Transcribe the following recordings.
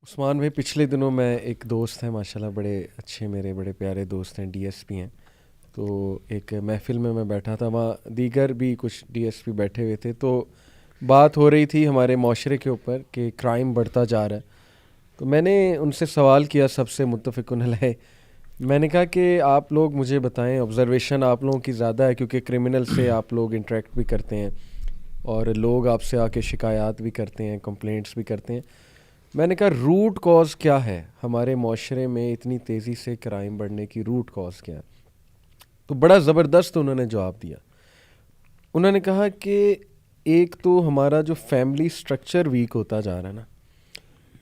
عثمان بھائی، پچھلے دنوں میں ایک دوست ہیں ماشاءاللہ، بڑے اچھے میرے بڑے پیارے دوست ہیں، ڈی ایس پی ہیں. تو ایک محفل میں بیٹھا تھا، وہاں دیگر بھی کچھ ڈی ایس پی بیٹھے ہوئے تھے. تو بات ہو رہی تھی ہمارے معاشرے کے اوپر کہ کرائم بڑھتا جا رہا ہے. تو میں نے ان سے سوال کیا، سب سے متفقن علیہ. میں نے کہا کہ آپ لوگ مجھے بتائیں، آبزرویشن آپ لوگوں کی زیادہ ہے کیونکہ کرمنل سے آپ لوگ انٹریکٹ بھی کرتے ہیں اور لوگ آپ سے آ کے شکایات بھی کرتے ہیں، کمپلینٹس بھی کرتے ہیں. میں نے کہا روٹ کاز کیا ہے ہمارے معاشرے میں اتنی تیزی سے کرائم بڑھنے کی؟ روٹ کاز کیا ہے؟ تو بڑا زبردست انہوں نے جواب دیا. انہوں نے کہا کہ ایک تو ہمارا جو فیملی سٹرکچر ویک ہوتا جا رہا ہے نا،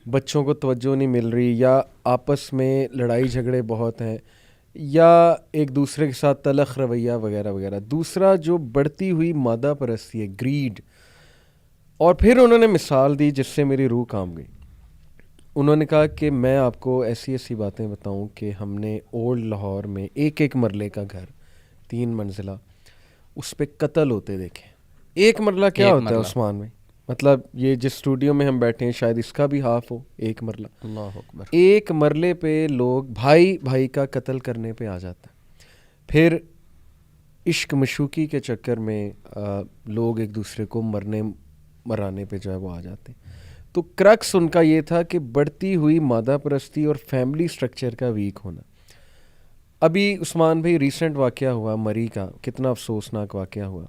بچوں کو توجہ نہیں مل رہی، یا آپس میں لڑائی جھگڑے بہت ہیں، یا ایک دوسرے کے ساتھ تلخ رویہ وغیرہ وغیرہ. دوسرا جو بڑھتی ہوئی مادہ پرستی ہے، گریڈ. اور پھر انہوں نے مثال دی جس سے میری روح کام گئی. انہوں نے کہا کہ میں آپ کو ایسی ایسی باتیں بتاؤں کہ ہم نے اولڈ لاہور میں ایک مرلے کا گھر، 3 منزلہ، اس پہ قتل ہوتے دیکھے. ایک مرلہ کیا ہوتا ہے عثمان میں؟ مطلب یہ جس اسٹوڈیو میں ہم بیٹھے ہیں شاید اس کا بھی ہاف ہو. ایک مرلہ، اللہ اکبر. ایک مرلے پہ لوگ بھائی بھائی کا قتل کرنے پہ آ جاتا ہے. پھر عشق مشوقی کے چکر میں لوگ ایک دوسرے کو مرانے پہ جو ہے وہ آ جاتے ہیں. تو کرکس ان کا یہ تھا کہ بڑھتی ہوئی مادہ پرستی اور فیملی سٹرکچر کا ویک ہونا. ابھی عثمان بھائی ریسنٹ واقعہ ہوا مری کا، کتنا افسوسناک واقعہ ہوا،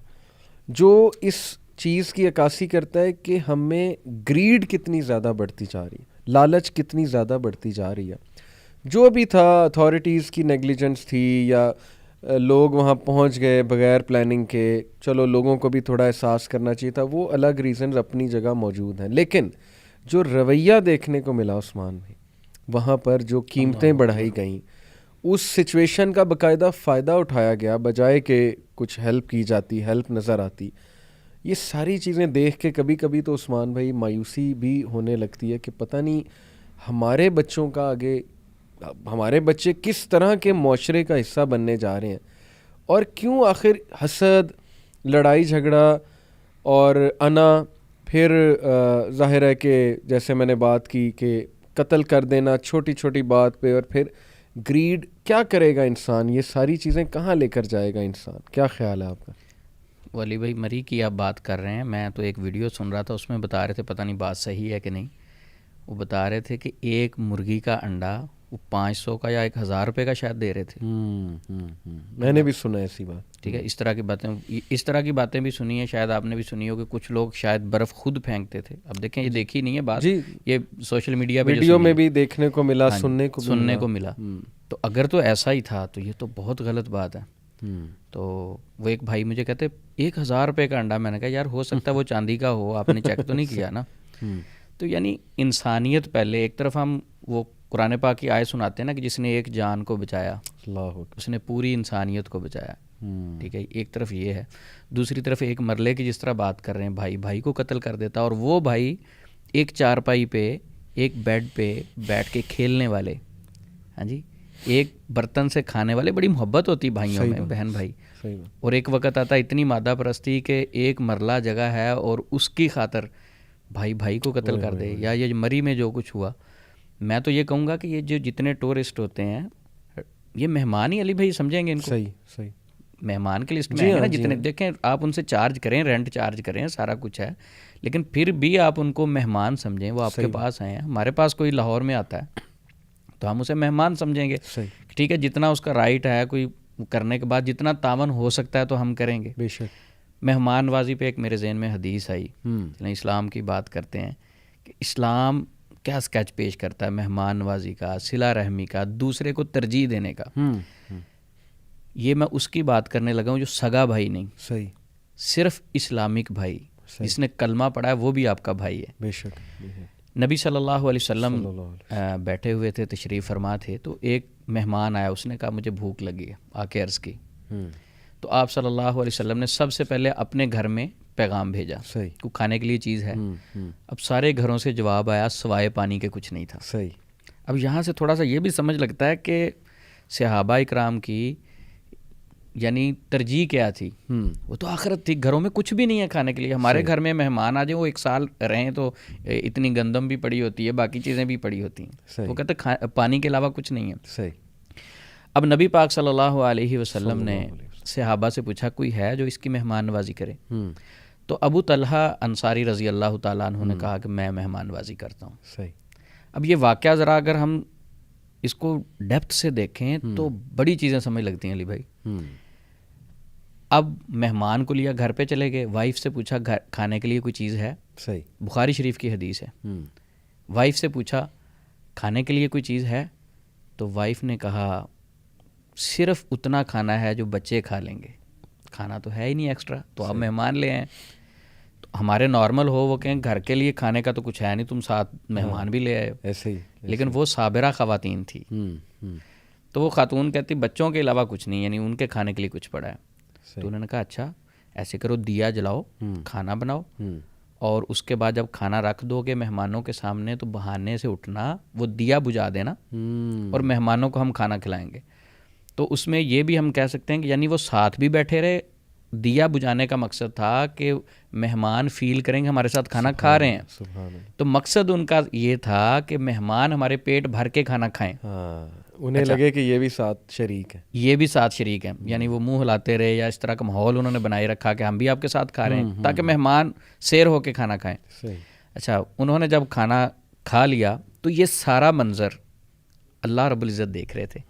جو اس چیز کی عکاسی کرتا ہے کہ ہمیں گریڈ کتنی زیادہ بڑھتی جا رہی ہے، لالچ کتنی زیادہ بڑھتی جا رہی ہے. جو بھی تھا اتھارٹیز کی نیگلیجنس تھی، یا لوگ وہاں پہنچ گئے بغیر پلاننگ کے. چلو لوگوں کو بھی تھوڑا احساس کرنا چاہیے تھا، وہ الگ ریزنز اپنی جگہ موجود ہیں. لیکن جو رویہ دیکھنے کو ملا عثمان بھائی، وہاں پر جو قیمتیں بڑھائی گئیں، اس سچویشن کا باقاعدہ فائدہ اٹھایا گیا بجائے کہ کچھ ہیلپ کی جاتی، ہیلپ نظر آتی. یہ ساری چیزیں دیکھ کے کبھی کبھی تو عثمان بھائی مایوسی بھی ہونے لگتی ہے کہ پتہ نہیں ہمارے بچوں کا آگے، ہمارے بچے کس طرح کے معاشرے کا حصہ بننے جا رہے ہیں، اور کیوں آخر حسد، لڑائی جھگڑا اور انا، پھر ظاہر ہے کہ جیسے میں نے بات کی کہ قتل کر دینا چھوٹی چھوٹی بات پہ، اور پھر گریڈ. کیا کرے گا انسان؟ یہ ساری چیزیں کہاں لے کر جائے گا انسان؟ کیا خیال ہے آپ کا؟ ولی بھائی مری کی آپ بات کر رہے ہیں، میں تو ایک ویڈیو سن رہا تھا، اس میں بتا رہے تھے، پتہ نہیں بات صحیح ہے کہ نہیں، وہ بتا رہے تھے کہ ایک مرغی کا انڈا وہ 500 کا یا 1000 روپے کا شاید دے رہے تھے. میں نے بھی سنا ایسی بات. ٹھیک ہے، اس طرح کی باتیں بھی سنی ہیں، شاید آپ نے بھی سنی ہو کہ کچھ لوگ شاید برف خود پھینکتے تھے. اب دیکھیں یہ دیکھی نہیں ہے بات، یہ سوشل میڈیا پہ ویڈیو میں بھی دیکھنے کو ملا، سننے کو ملا. تو اگر تو ایسا ہی تھا تو یہ تو بہت غلط بات ہے. تو وہ ایک بھائی مجھے کہتے 1000 روپے کا انڈا. میں نے کہا یار ہو سکتا ہے وہ چاندی کا ہو، آپ نے چیک تو نہیں کیا نا. تو یعنی انسانیت پہلے. ایک طرف ہم وہ قرآن پاک کی آیت سناتے ہیں نا کہ جس نے ایک جان کو بچایا، اس نے پوری انسانیت کو بچایا. ٹھیک ہے، ایک طرف یہ ہے. دوسری طرف ایک مرلے کی جس طرح بات کر رہے ہیں، بھائی بھائی کو قتل کر دیتا، اور وہ بھائی ایک چارپائی پہ، ایک بیڈ پہ بیٹھ کے کھیلنے والے، ہاں جی، ایک برتن سے کھانے والے. بڑی محبت ہوتی بھائیوں میں، بہن بھائی. اور ایک وقت آتا اتنی مادہ پرستی کہ ایک مرلہ جگہ ہے اور اس کی خاطر بھائی بھائی کو قتل کر دے. یا یہ مری میں جو کچھ ہوا، میں تو یہ کہوں گا کہ یہ جو جتنے ٹورسٹ ہوتے ہیں یہ مہمان ہی علی بھائی سمجھیں گے ان کو. صحیح مہمان کے لسٹ میں آئیں گے نا جتنے. دیکھیں آپ ان سے چارج کریں، رینٹ چارج کریں، سارا کچھ ہے، لیکن پھر بھی آپ ان کو مہمان سمجھیں. وہ آپ کے پاس آئے ہیں. ہمارے پاس کوئی لاہور میں آتا ہے تو ہم اسے مہمان سمجھیں گے. ٹھیک ہے، جتنا اس کا رائٹ ہے کوئی کرنے کے بعد جتنا تعاون ہو سکتا ہے تو ہم کریں گے. بے شک. مہمان نوازی پہ ایک میرے ذہن میں حدیث آئی. اسلام کی بات کرتے ہیں کہ اسلام کیا سکیچ پیش کرتا ہے مہمان نوازی کا، صلہ رحمی کا، دوسرے کو ترجیح دینے کا. یہ میں اس کی بات کرنے لگا ہوں جو سگا بھائی نہیں، صحیح، صرف اسلامک بھائی. جس نے کلمہ پڑھا ہے وہ بھی آپ کا بھائی ہے. بے شک. نبی صلی اللہ علیہ وسلم بیٹھے ہوئے تھے، تشریف فرما تھے، تو ایک مہمان آیا، اس نے کہا مجھے بھوک لگی ہے، آ کے عرض کی. تو آپ صلی اللہ علیہ وسلم نے سب سے پہلے اپنے گھر میں پیغام بھیجا، کو کھانے کے لیے چیز ہے. اب سارے گھروں سے جواب آیا سوائے پانی کے کچھ نہیں تھا. صحیح. اب یہاں سے تھوڑا سا یہ بھی سمجھ لگتا ہے کہ صحابہ اکرام کی یعنی ترجیح کیا تھی؟ وہ تو آخرت تھی. گھروں میں کچھ بھی نہیں ہے کھانے کے لیے. ہمارے گھر میں مہمان آ جائیں وہ 1 سال رہیں تو اتنی گندم بھی پڑی ہوتی ہے, باقی چیزیں بھی پڑی ہوتی ہیں. وہ کہتے پانی کے علاوہ کچھ نہیں ہے. صحیح. اب نبی پاک صلی اللہ علیہ وسلم نے صحابہ سے پوچھا کوئی ہے جو اس کی مہمان نوازی کرے؟ تو ابو طلحہ انصاری رضی اللہ تعالیٰ عنہ نے کہا کہ میں مہمان نوازی کرتا ہوں. صحیح. اب یہ واقعہ ذرا اگر ہم اس کو ڈیپتھ سے دیکھیں تو بڑی چیزیں سمجھ لگتی ہیں علی بھائی. اب مہمان کو لیا, گھر پہ چلے گئے, وائف سے پوچھا کھانے کے لیے کوئی چیز ہے؟ صحیح. بخاری شریف کی حدیث ہے. وائف سے پوچھا کھانے کے لیے کوئی چیز ہے؟ تو وائف نے کہا صرف اتنا کھانا ہے جو بچے کھا لیں گے, کھانا تو ہے ہی نہیں ایکسٹرا, تو آپ مہمان لے آئیں. تو ہمارے نارمل ہو وہ کہیں گھر کے لیے کھانے کا تو کچھ ہے نہیں, تم ساتھ مہمان بھی لے آئے ہو. ایسے ہی. لیکن وہ صابرہ خواتین تھی. تو وہ خاتون کہتی بچوں کے علاوہ کچھ نہیں, یعنی ان کے کھانے کے لیے کچھ پڑا ہے. تو انہوں نے کہا اچھا ایسے کرو, دیا جلاؤ, کھانا بناؤ, اور اس کے بعد جب کھانا رکھ دو گے مہمانوں کے سامنے تو بہانے سے اٹھنا, وہ دیا بجھا دینا اور مہمانوں کو ہم کھانا کھلائیں گے. تو اس میں یہ بھی ہم کہہ سکتے ہیں کہ یعنی وہ ساتھ بھی بیٹھے رہے. دیا بجھانے کا مقصد تھا کہ مہمان فیل کریں گے ہمارے ساتھ کھانا کھا رہے ہیں. تو مقصد ان کا یہ تھا کہ مہمان ہمارے پیٹ بھر کے کھانا کھائیں, انہیں لگے کہ یہ بھی ساتھ شریک ہے, یہ بھی ساتھ شریک ہیں. یعنی وہ منہ ہلاتے رہے یا اس طرح کا ماحول انہوں نے بنائے رکھا کہ ہم بھی آپ کے ساتھ کھا رہے ہیں تاکہ مہمان سیر ہو کے کھانا کھائیں. اچھا انہوں نے جب کھانا کھا لیا تو یہ سارا منظر اللہ رب العزت دیکھ رہے تھے.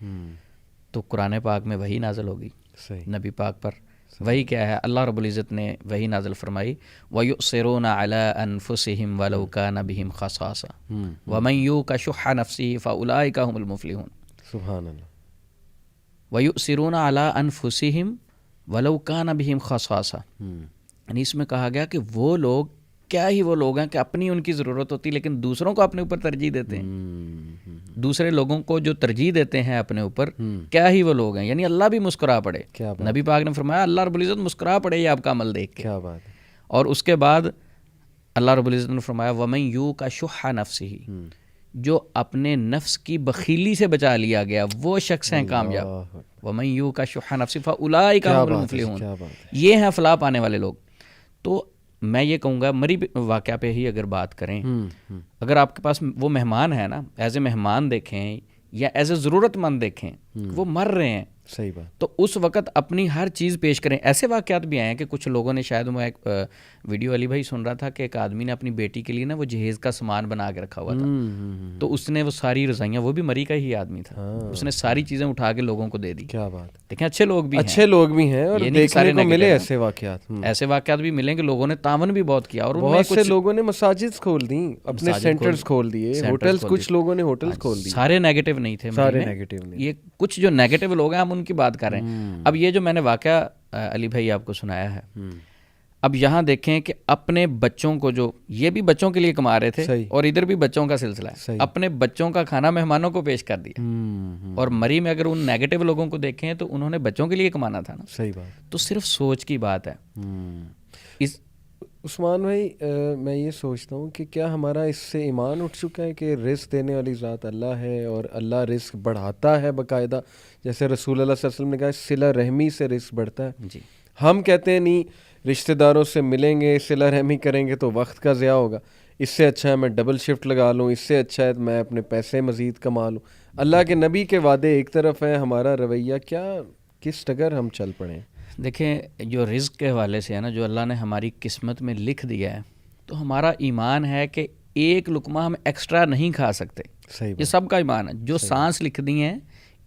تو قرآن پاک میں وحی نازل ہوگی نبی پاک پر. وہی کیا ہے, اللہ رب العزت نے وہی نازل فرمائی وَيُؤْثِرُونَ عَلَىٰ أَنفُسِهِمْ وَلَوْ كَانَ بِهِمْ خَصَاصَةٌ وَمَن يُوقَ شُحَّ نَفْسِهِ فَأُولَٰئِكَ هُمُ الْمُفْلِحُونَ. سبحان اللہ. وَيُؤْثِرُونَ عَلَىٰ أَنفُسِهِمْ وَلَوْ كَانَ بِهِمْ خَصَاصَةٌ, یعنی اس میں کہا گیا کہ وہ لوگ کیا ہی وہ لوگ ہیں کہ اپنی ان کی ضرورت ہوتی لیکن دوسروں کو اپنے اوپر ترجیح دیتے ہیں. دوسرے لوگوں کو جو ترجیح دیتے ہیں اپنے اوپر, کیا ہی وہ لوگ ہیں. یعنی اللہ بھی مسکرا پڑے. نبی پاک نے فرمایا اللہ رب العزت مسکرا پڑے یہ آپ کا عمل دیکھ کے. کیا بات ہے. اور اس کے بعد اللہ رب العزت نے فرمایا وَمَن يُوقَ شُحَّ نَفْسِهِ, جو اپنے نفس کی بخیلی سے بچا لیا گیا وہ شخص ہیں کامیاب. وَمَن يُوقَ شُحَّ نَفْسِهِ فَأُولَٰئِكَ هُمُ الْمُفْلِحُونَ. یہ ہیں فلاح پانے والے لوگ. تو میں یہ کہوں گا مری واقعہ پہ ہی اگر بات کریں, اگر آپ کے پاس وہ مہمان ہے نا, ایز اے مہمان دیکھیں یا ایز اے ضرورت مند دیکھیں, وہ مر رہے ہیں. صحیح بات. تو اس وقت اپنی ہر چیز پیش کریں. ایسے واقعات بھی آئے ہیں کہ کچھ لوگوں نے, شاید میں ایک ویڈیو علی بھائی سن رہا تھا کہ ایک آدمی نے اپنی بیٹی کے لیے نا وہ جہیز کا سامان بنا کے رکھا ہوا تھا. تو اس نے وہ ساری رضائیاں, وہ بھی مری کا ہی آدمی تھا, اس نے ساری چیزیں اٹھا کے لوگوں کو دے دی. کیا بات. دیکھیں اچھے لوگ بھی ہیں, اچھے لوگ بھی ہیں, اور دیکھنے کو ملے ایسے واقعات. ایسے واقعات بھی ملیں کہ لوگوں نے تعاون بھی بہت کیا, اور بہت سے لوگوں نے مساجد کھول دیں, اپنے سینٹرز کھول دیے, ہوٹلز, کچھ لوگوں نے ہوٹلز کھول دیے. سارے نیگیٹو نہیں تھے, سارے نیگیٹو نہیں. یہ کچھ جو نیگیٹو لوگ ہیں ہم ان کی بات کر رہے ہیں. اب یہ جو میں نے واقعہ علی بھائی آپ کو سنایا ہے, اب یہاں دیکھیں کہ اپنے بچوں کو, جو یہ بھی بچوں کے لیے کما رہے تھے اور ادھر بھی بچوں کا سلسلہ ہے, اپنے بچوں کا کھانا مہمانوں کو پیش کر دیا. اور مری میں اگر ان نیگیٹو لوگوں کو دیکھیں تو انہوں نے بچوں کے لیے کمانا تھا نا. صحیح بات. تو صرف سوچ کی بات ہے. عثمان بھائی میں یہ سوچتا ہوں کہ کیا ہمارا اس سے ایمان اٹھ چکا ہے کہ رزق دینے والی ذات اللہ ہے, اور اللہ رزق بڑھاتا ہے باقاعدہ, جیسے رسول اللہ صلی اللہ علیہ وسلم نے کہا صلہ رحمی سے رزق بڑھتا ہے. جی. ہم کہتے ہیں نہیں, رشتہ داروں سے ملیں گے, صلہ رحمی کریں گے تو وقت کا ضیاع ہوگا, اس سے اچھا ہے میں ڈبل شفٹ لگا لوں, اس سے اچھا ہے میں اپنے پیسے مزید کما لوں. اللہ کے نبی کے وعدے ایک طرف ہیں, ہمارا رویہ کیا, کس ڈگر ہم چل پڑیں. دیکھیں جو رزق کے حوالے سے ہے نا, جو اللہ نے ہماری قسمت میں لکھ دیا ہے, تو ہمارا ایمان ہے کہ ایک لقمہ ہم ایکسٹرا نہیں کھا سکتے. صحیح. یہ سب کا ایمان ہے. جو سانس لکھ دی ہیں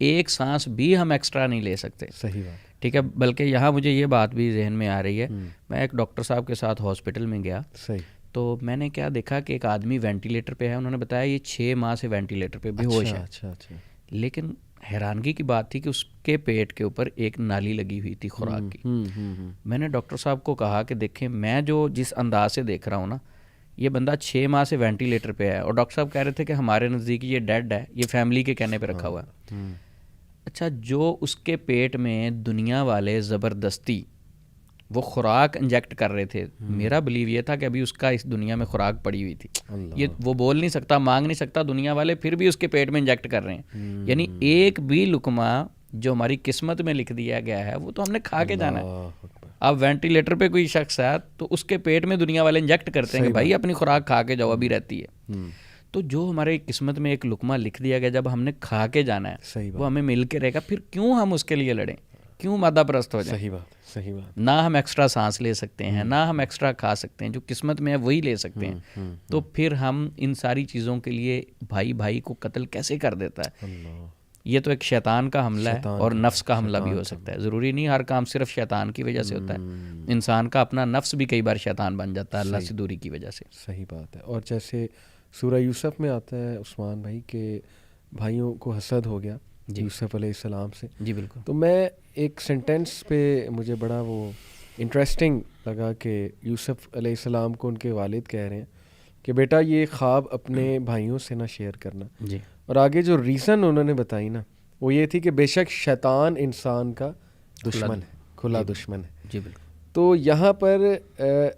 ایک سانس بھی ہم ایکسٹرا نہیں لے سکتے. صحیح بات. ٹھیک ہے. بلکہ یہاں مجھے یہ بات بھی ذہن میں آ رہی ہے, میں ایک ڈاکٹر صاحب کے ساتھ ہاسپٹل میں گیا. صحیح. تو میں نے کیا دیکھا کہ ایک آدمی وینٹیلیٹر پہ ہے, انہوں نے بتایا یہ 6 ماہ سے وینٹیلیٹر پہ بے ہوش ہے. اچھا. لیکن حیرانگی کی بات تھی کہ اس کے پیٹ کے اوپر ایک نالی لگی ہوئی تھی خوراک کی. میں نے ڈاکٹر صاحب کو کہا کہ دیکھیں میں جو جس انداز سے دیکھ رہا ہوں نا, یہ بندہ 6 ماہ سے وینٹیلیٹر پہ ہے, اور ڈاکٹر صاحب کہہ رہے تھے کہ ہمارے نزدیک یہ ڈیڈ ہے, یہ فیملی کے کہنے پہ رکھا ہوا ہے. اچھا, جو اس کے پیٹ میں دنیا والے زبردستی وہ خوراک انجیکٹ کر رہے تھے, میرا بلیو یہ تھا کہ ابھی اس کا اس دنیا میں خوراک پڑی ہوئی تھی. یہ وہ بول نہیں سکتا, مانگ نہیں سکتا, دنیا والے پھر بھی اس کے پیٹ میں انجیکٹ کر رہے ہیں. یعنی ایک بھی لقمہ جو ہماری قسمت میں لکھ دیا گیا ہے وہ تو ہم نے کھا کے جانا ہے. اب وینٹیلیٹر پہ کوئی شخص ہے تو اس کے پیٹ میں دنیا والے انجیکٹ کرتے ہیں کہ بھائی اپنی خوراک کھا کے جاؤ, ابھی رہتی ہے. تو جو ہمارے قسمت میں ایک لقمہ لکھ دیا گیا جب ہم نے کھا کے جانا ہے وہ ہمیں مل کے رہے گا, پھر کیوں ہم اس کے لیے لڑیں, کیوں مادہ پرست ہو جائیں. صحیح بات. نہ ہم ایکسٹرا سانس لے سکتے ہیں, نہ ہم ایکسٹرا کھا سکتے ہیں, جو قسمت میں ہے وہی لے سکتے ہیں. تو پھر ہم ان ساری چیزوں کے لیے بھائی بھائی کو قتل کیسے کر دیتا ہے. یہ تو ایک شیطان کا حملہ ہے اور نفس کا حملہ بھی ہو سکتا ہے. ضروری نہیں ہر کام صرف شیطان کی وجہ سے ہوتا ہے, انسان کا اپنا نفس بھی کئی بار شیطان بن جاتا ہے اللہ سے دوری کی وجہ سے. صحیح بات ہے. اور جیسے سورہ یوسف میں آتا ہے عثمان بھائی کہ بھائیوں کو حسد ہو گیا یوسف علیہ السلام سے. جی بالکل. تو میں ایک سینٹینس پہ مجھے بڑا وہ انٹرسٹنگ لگا کہ یوسف علیہ السلام کو ان کے والد کہہ رہے ہیں کہ بیٹا یہ خواب اپنے بھائیوں سے نہ شیئر کرنا. جی. اور آگے جو ریزن انہوں نے بتائی نا وہ یہ تھی کہ بے شک شیطان انسان کا دشمن ہے, کھلا دشمن ہے. جی بالکل. تو یہاں پر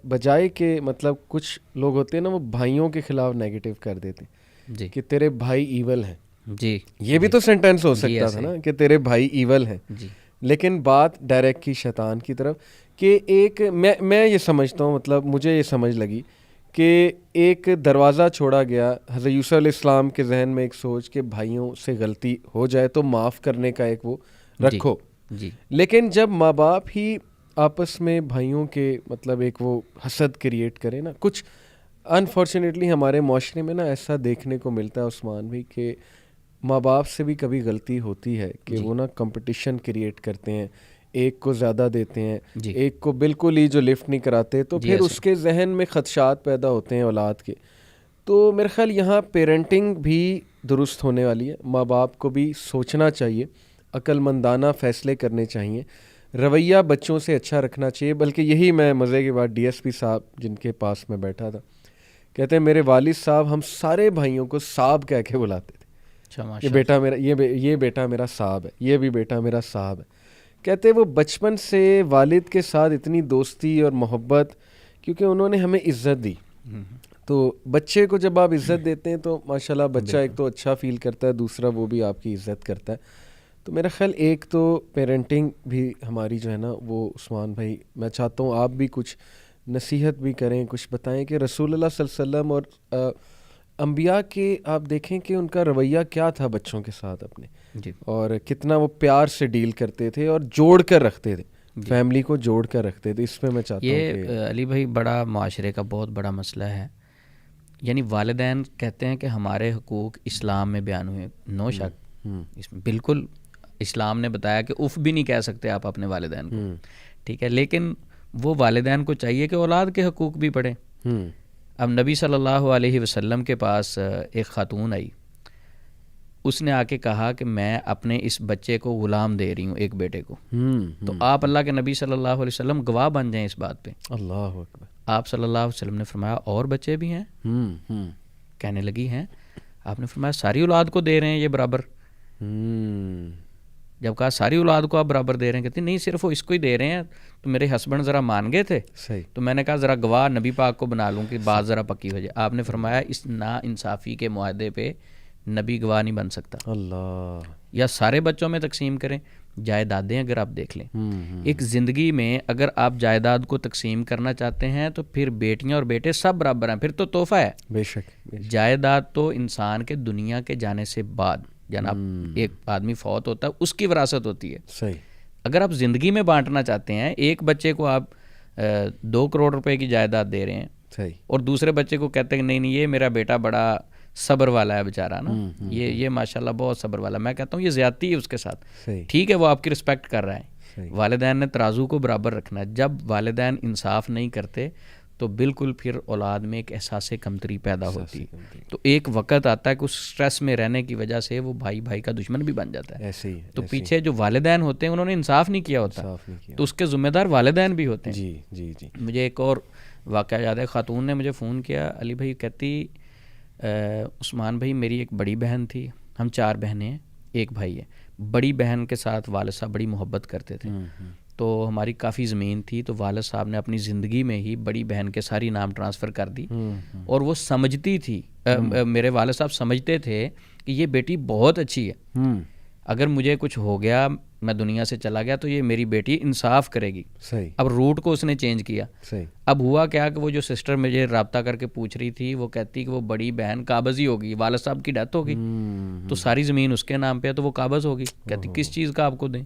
بجائے کہ مطلب کچھ لوگ ہوتے ہیں نا وہ بھائیوں کے خلاف نیگیٹو کر دیتے ہیں جی کہ تیرے بھائی ایول ہیں. جی یہ بھی تو سینٹینس ہو سکتا تھا نا کہ تیرے بھائی ایول ہیں. جی. لیکن بات ڈائریکٹ کی شیطان کی طرف کہ ایک میں یہ سمجھتا ہوں, مطلب مجھے یہ سمجھ لگی کہ ایک دروازہ چھوڑا گیا حضرت یوسف علیہ السلام کے ذہن میں ایک سوچ کہ بھائیوں سے غلطی ہو جائے تو معاف کرنے کا ایک وہ رکھو. جی. لیکن جب ماں باپ ہی آپس میں بھائیوں کے مطلب ایک وہ حسد کریٹ کرے نا, کچھ انفارچونیٹلی ہمارے معاشرے میں نا ایسا دیکھنے کو ملتا ہے عثمان بھی کہ ماں باپ سے بھی کبھی غلطی ہوتی ہے کہ وہ نا کمپٹیشن کریٹ کرتے ہیں, ایک کو زیادہ دیتے ہیں, ایک کو بالکل ہی جو لفٹ نہیں کراتے, تو پھر اس کے ذہن میں خدشات پیدا ہوتے ہیں اولاد کے. تو میرے خیال یہاں پیرنٹنگ بھی درست ہونے والی ہے. ماں باپ کو بھی سوچنا چاہیے, عقل مندانہ فیصلے کرنے چاہیے, رویہ بچوں سے اچھا رکھنا چاہیے. بلکہ یہی میں مزے کی بات ڈی ایس پی صاحب جن کے پاس میں بیٹھا تھا کہتے ہیں میرے والد صاحب ہم سارے بھائیوں کو صاحب کہہ کے بلاتے تھے. یہ بیٹا میرا, یہ بیٹا میرا صاحب ہے, یہ بھی بیٹا میرا صاحب ہے. کہتے وہ بچپن سے والد کے ساتھ اتنی دوستی اور محبت, کیونکہ انہوں نے ہمیں عزت دی. تو بچے کو جب آپ عزت دیتے ہیں تو ماشاءاللہ بچہ ایک تو اچھا فیل کرتا ہے, دوسرا وہ بھی آپ کی عزت کرتا ہے. تو میرا خیال ایک تو پیرنٹنگ بھی ہماری جو ہے نا وہ عثمان بھائی میں چاہتا ہوں آپ بھی کچھ نصیحت بھی کریں, کچھ بتائیں کہ رسول اللہ صلی اللہ علیہ وسلم اور انبیاء کے آپ دیکھیں کہ ان کا رویہ کیا تھا بچوں کے ساتھ اپنے, اور کتنا وہ پیار سے ڈیل کرتے تھے اور جوڑ کر رکھتے تھے, فیملی کو جوڑ کر رکھتے تھے. اس پہ میں چاہتا ہوں کہ علی بھائی بڑا معاشرے کا بہت بڑا مسئلہ ہے. یعنی والدین کہتے ہیں کہ ہمارے حقوق اسلام میں بیان ہوئے, نو شک اس میں بالکل اسلام نے بتایا کہ اف بھی نہیں کہہ سکتے آپ اپنے والدین کو, ٹھیک ہے, لیکن وہ والدین کو چاہیے کہ اولاد کے حقوق بھی پڑھیں. اب نبی صلی اللہ علیہ وسلم کے پاس ایک خاتون آئی, اس نے آ کے کہا کہ میں اپنے اس بچے کو غلام دے رہی ہوں, ایک بیٹے کو. تو آپ اللہ کے نبی صلی اللہ علیہ وسلم گواہ بن جائیں اس بات پہ. اللہ اکبر. آپ صلی اللہ علیہ وسلم نے فرمایا اور بچے بھی ہیں؟ کہنے لگی ہیں. آپ نے فرمایا ساری اولاد کو دے رہے ہیں یہ برابر؟ جب کہا ساری اولاد کو آپ برابر دے رہے ہیں, کہتے نہیں صرف وہ اس کو ہی دے رہے ہیں. تو میرے ہسبینڈ ذرا مان گئے تھے, تو میں نے کہا ذرا گواہ نبی پاک کو بنا لوں کہ بات ذرا پکی ہو جائے. آپ نے فرمایا اس نا انصافی کے معاہدے پہ نبی گواہ نہیں بن سکتا. اللہ. یا سارے بچوں میں تقسیم کریں. جائیدادیں اگر آپ دیکھ لیں, ایک زندگی میں اگر آپ جائیداد کو تقسیم کرنا چاہتے ہیں تو پھر بیٹیاں اور بیٹے سب برابر ہیں, پھر تو تحفہ ہے. بے شک. جائیداد تو انسان کے دنیا کے جانے سے بعد, جناب ایک آدمی فوت ہوتا ہے اس کی وراثت ہوتی ہے. صحیح. اگر آپ زندگی میں بانٹنا چاہتے ہیں, ایک بچے کو آپ 2 کروڑ روپے کی جائیداد دے رہے ہیں, صحیح, اور دوسرے بچے کو کہتے ہیں کہ نہیں یہ میرا بیٹا بڑا صبر والا ہے بیچارہ نا, یہ ماشاءاللہ بہت صبر والا. میں کہتا ہوں یہ زیادتی ہے اس کے ساتھ. ٹھیک ہے وہ آپ کی رسپیکٹ کر رہا ہے, والدین نے ترازو کو برابر رکھنا ہے. جب والدین انصاف نہیں کرتے تو بالکل پھر اولاد میں ایک احساس کمتری پیدا ہوتی ہے. تو ایک وقت آتا ہے کہ اس سٹریس میں رہنے کی وجہ سے وہ بھائی بھائی کا دشمن بھی بن جاتا ہے. تو پیچھے جو والدین ہوتے ہیں انہوں نے انصاف نہیں کیا ہوتا, تو اس کے ذمہ دار والدین بھی ہوتے ہیں. جی جی جی. مجھے ایک اور واقعہ یاد ہے, خاتون نے مجھے فون کیا, علی بھائی کہتی عثمان بھائی میری ایک بڑی بہن تھی, ہم 4 بہنیں ہیں, ایک بھائی ہے. بڑی بہن کے ساتھ والد صاحب بڑی محبت کرتے تھے, تو ہماری کافی زمین تھی, تو والد صاحب نے اپنی زندگی میں ہی بڑی بہن کے ساری نام ٹرانسفر کر دی. اور وہ سمجھتی تھی, میرے والد صاحب سمجھتے تھے کہ یہ بیٹی بہت اچھی ہے, اگر مجھے کچھ ہو گیا، میں دنیا سے چلا گیا، تو یہ میری بیٹی انصاف کرے گی. صحیح. اب روٹ کو اس نے چینج کیا. صحیح. اب ہوا کیا کہ وہ جو سسٹر مجھے رابطہ کر کے پوچھ رہی تھی، وہ کہتی کہ وہ بڑی بہن قابضی ہوگی، والد صاحب کی ڈیتھ ہوگی تو ساری زمین اس کے نام پہ ہے، تو وہ قابض ہوگی. کہتی کس چیز کا آپ کو دیں،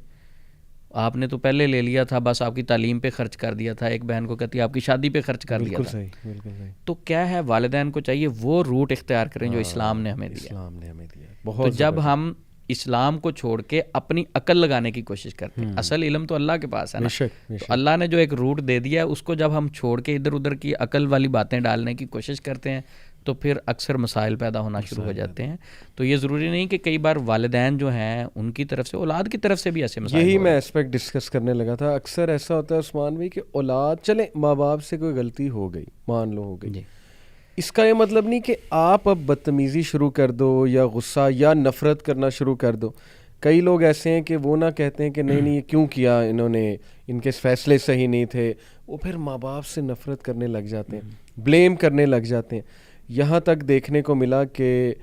آپ نے تو پہلے لے لیا تھا، بس آپ کی تعلیم پہ خرچ کر دیا تھا. ایک بہن کو کہتی آپ کی شادی پہ خرچ کر دیا تھا. بالکل صحیح. تو کیا ہے، والدین کو چاہیے وہ روٹ اختیار کریں جو اسلام نے ہمیں دیا. اسلام نے ہمیں دیا. تو بہت جب ہم اسلام کو چھوڑ کے اپنی عقل لگانے کی کوشش کرتے ہیں، اصل علم تو اللہ کے پاس ہے نا. تو اللہ نے جو ایک روٹ دے دیا ہے، اس کو جب ہم چھوڑ کے ادھر ادھر کی عقل والی باتیں ڈالنے کی کوشش کرتے ہیں تو پھر اکثر مسائل پیدا ہونا شروع ہو جاتے ہیں. تو یہ ضروری نہیں کہ کئی بار والدین جو ہیں ان کی طرف سے، اولاد کی طرف سے بھی ایسے مسائل. یہی میں اسپیکٹ ڈسکس کرنے لگا تھا. اکثر ایسا ہوتا ہے عثمان بھائی کہ اولاد، چلیں ماں باپ سے کوئی غلطی ہو گئی، مان لو ہو گئی، اس کا یہ مطلب نہیں کہ آپ اب بدتمیزی شروع کر دو یا غصہ یا نفرت کرنا شروع کر دو. کئی لوگ ایسے ہیں کہ وہ نہ کہتے ہیں کہ نہیں یہ کیوں کیا انہوں نے، ان کے فیصلے صحیح نہیں تھے، وہ پھر ماں باپ سے نفرت کرنے لگ جاتے ہیں، بلیم کرنے لگ جاتے ہیں. یہاں تک دیکھنے کو ملا کہ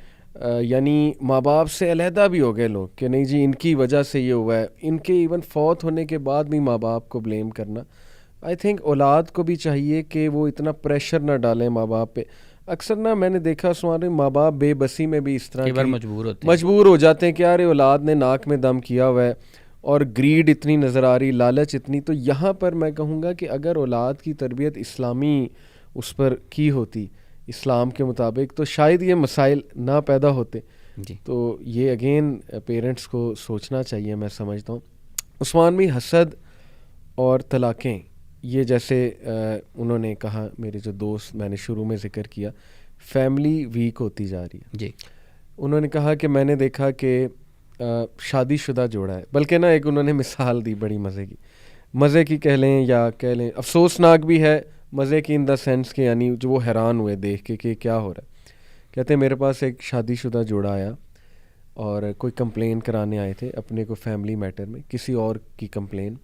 یعنی ماں باپ سے علیحدہ بھی ہو گئے لوگ کہ نہیں جی ان کی وجہ سے یہ ہوا ہے. ان کے ایون فوت ہونے کے بعد بھی ماں باپ کو بلیم کرنا. آئی تھنک اولاد کو بھی چاہیے کہ وہ اتنا پریشر نہ ڈالیں ماں باپ پہ. اکثر نا میں نے دیکھا سوارے ماں باپ بے بسی میں بھی اس طرح مجبور ہو جاتے ہیں کہ یار اولاد نے ناک میں دم کیا ہوا ہے اور گریڈ اتنی نظر آ رہی، لالچ اتنی. تو یہاں پر میں کہوں گا کہ اگر اولاد کی تربیت اسلامی اس پر کی ہوتی، اسلام کے مطابق، تو شاید یہ مسائل نہ پیدا ہوتے. تو یہ اگین پیرنٹس کو سوچنا چاہیے، میں سمجھتا ہوں. عثمان بھی حسد اور طلاقیں، یہ جیسے انہوں نے کہا، میرے جو دوست، میں نے شروع میں ذکر کیا، فیملی ویک ہوتی جا رہی ہے. انہوں نے کہا کہ میں نے دیکھا کہ شادی شدہ جوڑا ہے، بلکہ نا ایک انہوں نے مثال دی بڑی مزے کی کہہ لیں یا کہہ لیں افسوسناک بھی ہے، مزے کی ان دا سینس کہ یعنی جو وہ حیران ہوئے دیکھ کے کہ کیا ہو رہا ہے. کہتے ہیں میرے پاس ایک شادی شدہ جوڑا آیا اور کوئی کمپلین کرانے آئے تھے اپنے کو فیملی میٹر میں، کسی اور کی کمپلین.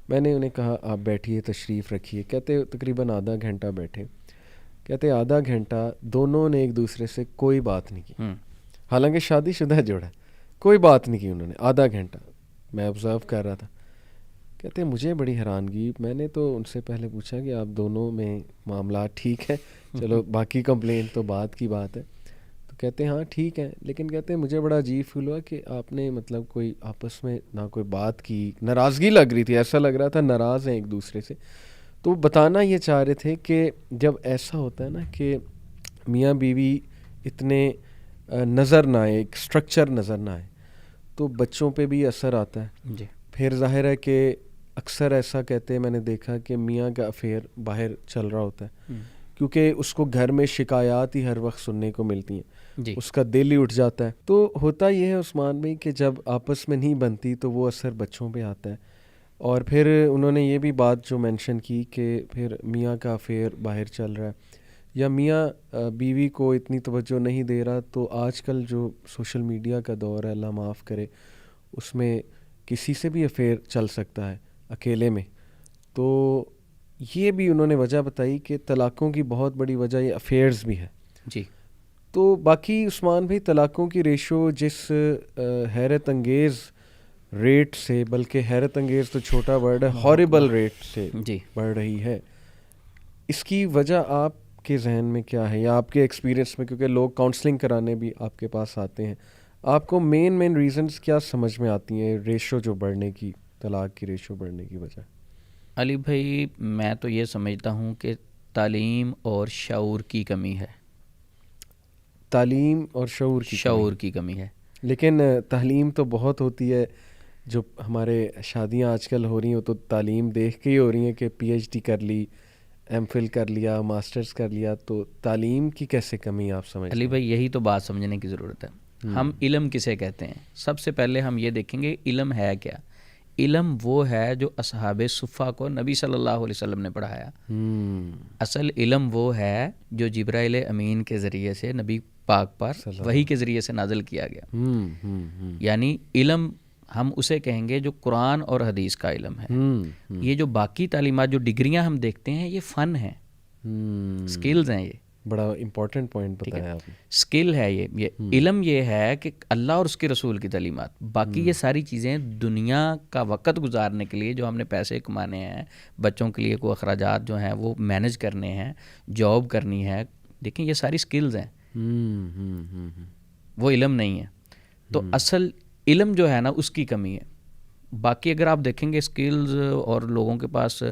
میں نے انہیں کہا آپ بیٹھیے، تشریف رکھیے. کہتے تقریباً آدھا گھنٹہ بیٹھے. کہتے آدھا گھنٹہ دونوں نے ایک دوسرے سے کوئی بات نہیں کی، حالانکہ شادی شدہ جوڑا، کوئی بات نہیں کی انہوں نے آدھا گھنٹہ. میں آبزرو کر رہا تھا. کہتے مجھے بڑی حیرانگی، میں نے تو ان سے پہلے پوچھا کہ آپ دونوں میں معاملات ٹھیک ہے، چلو باقی کمپلین تو بعد کی بات ہے. تو کہتے ہاں ٹھیک ہے، لیکن کہتے مجھے بڑا عجیب فیل ہوا کہ آپ نے مطلب کوئی آپس میں نہ کوئی بات کی، ناراضگی لگ رہی تھی، ایسا لگ رہا تھا ناراض ہیں ایک دوسرے سے. تو بتانا یہ چاہ رہے تھے کہ جب ایسا ہوتا ہے نا کہ میاں بیوی اتنے نظر نہ آئے، ایک اسٹرکچر نظر نہ آئے، تو بچوں پہ بھی اثر آتا ہے. پھر ظاہر ہے کہ اکثر ایسا کہتے ہیں، میں نے دیکھا کہ میاں کا افیئر باہر چل رہا ہوتا ہے، کیونکہ اس کو گھر میں شکایات ہی ہر وقت سننے کو ملتی ہیں، اس کا دل ہی اٹھ جاتا ہے. تو ہوتا یہ ہے عثمان بھائی کہ جب آپس میں نہیں بنتی تو وہ اثر بچوں پہ آتا ہے. اور پھر انہوں نے یہ بھی بات جو مینشن کی کہ پھر میاں کا افیئر باہر چل رہا ہے یا میاں بیوی کو اتنی توجہ نہیں دے رہا. تو آج کل جو سوشل میڈیا کا دور ہے، اللہ معاف کرے، اس میں کسی سے بھی افیئر چل سکتا ہے اکیلے میں. تو یہ بھی انہوں نے وجہ بتائی کہ طلاقوں کی بہت بڑی وجہ یہ افیئرز بھی ہے. تو باقی عثمان بھائی طلاقوں کی ریشو جس حیرت انگیز ریٹ سے، بلکہ حیرت انگیز تو چھوٹا ورڈ ہے، ہارریبل ریٹ سے بڑھ رہی ہے، اس کی وجہ آپ کے ذہن میں کیا ہے یا آپ کے ایکسپیرینس میں؟ کیونکہ لوگ کاؤنسلنگ کرانے بھی آپ کے پاس آتے ہیں، آپ کو مین ریزنز کیا سمجھ میں آتی ہیں ریشو جو بڑھنے کی، طلاق کی ریشو بڑھنے کی وجہ؟ علی بھائی میں تو یہ سمجھتا ہوں کہ تعلیم اور شعور کی کمی ہے. تعلیم اور شعور کی کمی ہے. لیکن تعلیم تو بہت ہوتی ہے، جو ہمارے شادیاں آج کل ہو رہی ہیں وہ تو تعلیم دیکھ کے ہی ہو رہی ہیں کہ پی ایچ ڈی کر لی، ایم فل کر لیا، ماسٹرز کر لیا. تو تعلیم کی کیسے کمی آپ سمجھتے ہیں؟ علی بھائی یہی تو بات سمجھنے کی ضرورت ہے. ہم علم کسے کہتے ہیں؟ سب سے پہلے ہم یہ دیکھیں گے علم ہے کیا. علم وہ ہے جو اصحاب صفہ کو نبی صلی اللہ علیہ وسلم نے پڑھایا. اصل علم وہ ہے جو جبرائیل امین کے ذریعے سے نبی پاک پر وحی کے ذریعے سے نازل کیا گیا. یعنی علم ہم اسے کہیں گے جو قرآن اور حدیث کا علم ہے. یہ جو باقی تعلیمات، جو ڈگریاں ہم دیکھتے ہیں، یہ فن ہیں، سکلز ہیں. بڑا امپورٹنٹ پوائنٹ بتایا آپ نے. اسکل ہے یہ علم یہ ہے کہ اللہ اور اس کے رسول کی تعلیمات. باقی یہ ساری چیزیں دنیا کا وقت گزارنے کے لیے جو ہم نے پیسے کمانے ہیں, بچوں کے لیے کوئی اخراجات جو ہیں وہ مینیج کرنے ہیں, جاب کرنی ہے, دیکھیں یہ ساری اسکلز ہیں, وہ علم نہیں ہے. تو اصل علم جو ہے نا اس کی کمی ہے. باقی اگر آپ دیکھیں گے اسکلز اور لوگوں کے پاس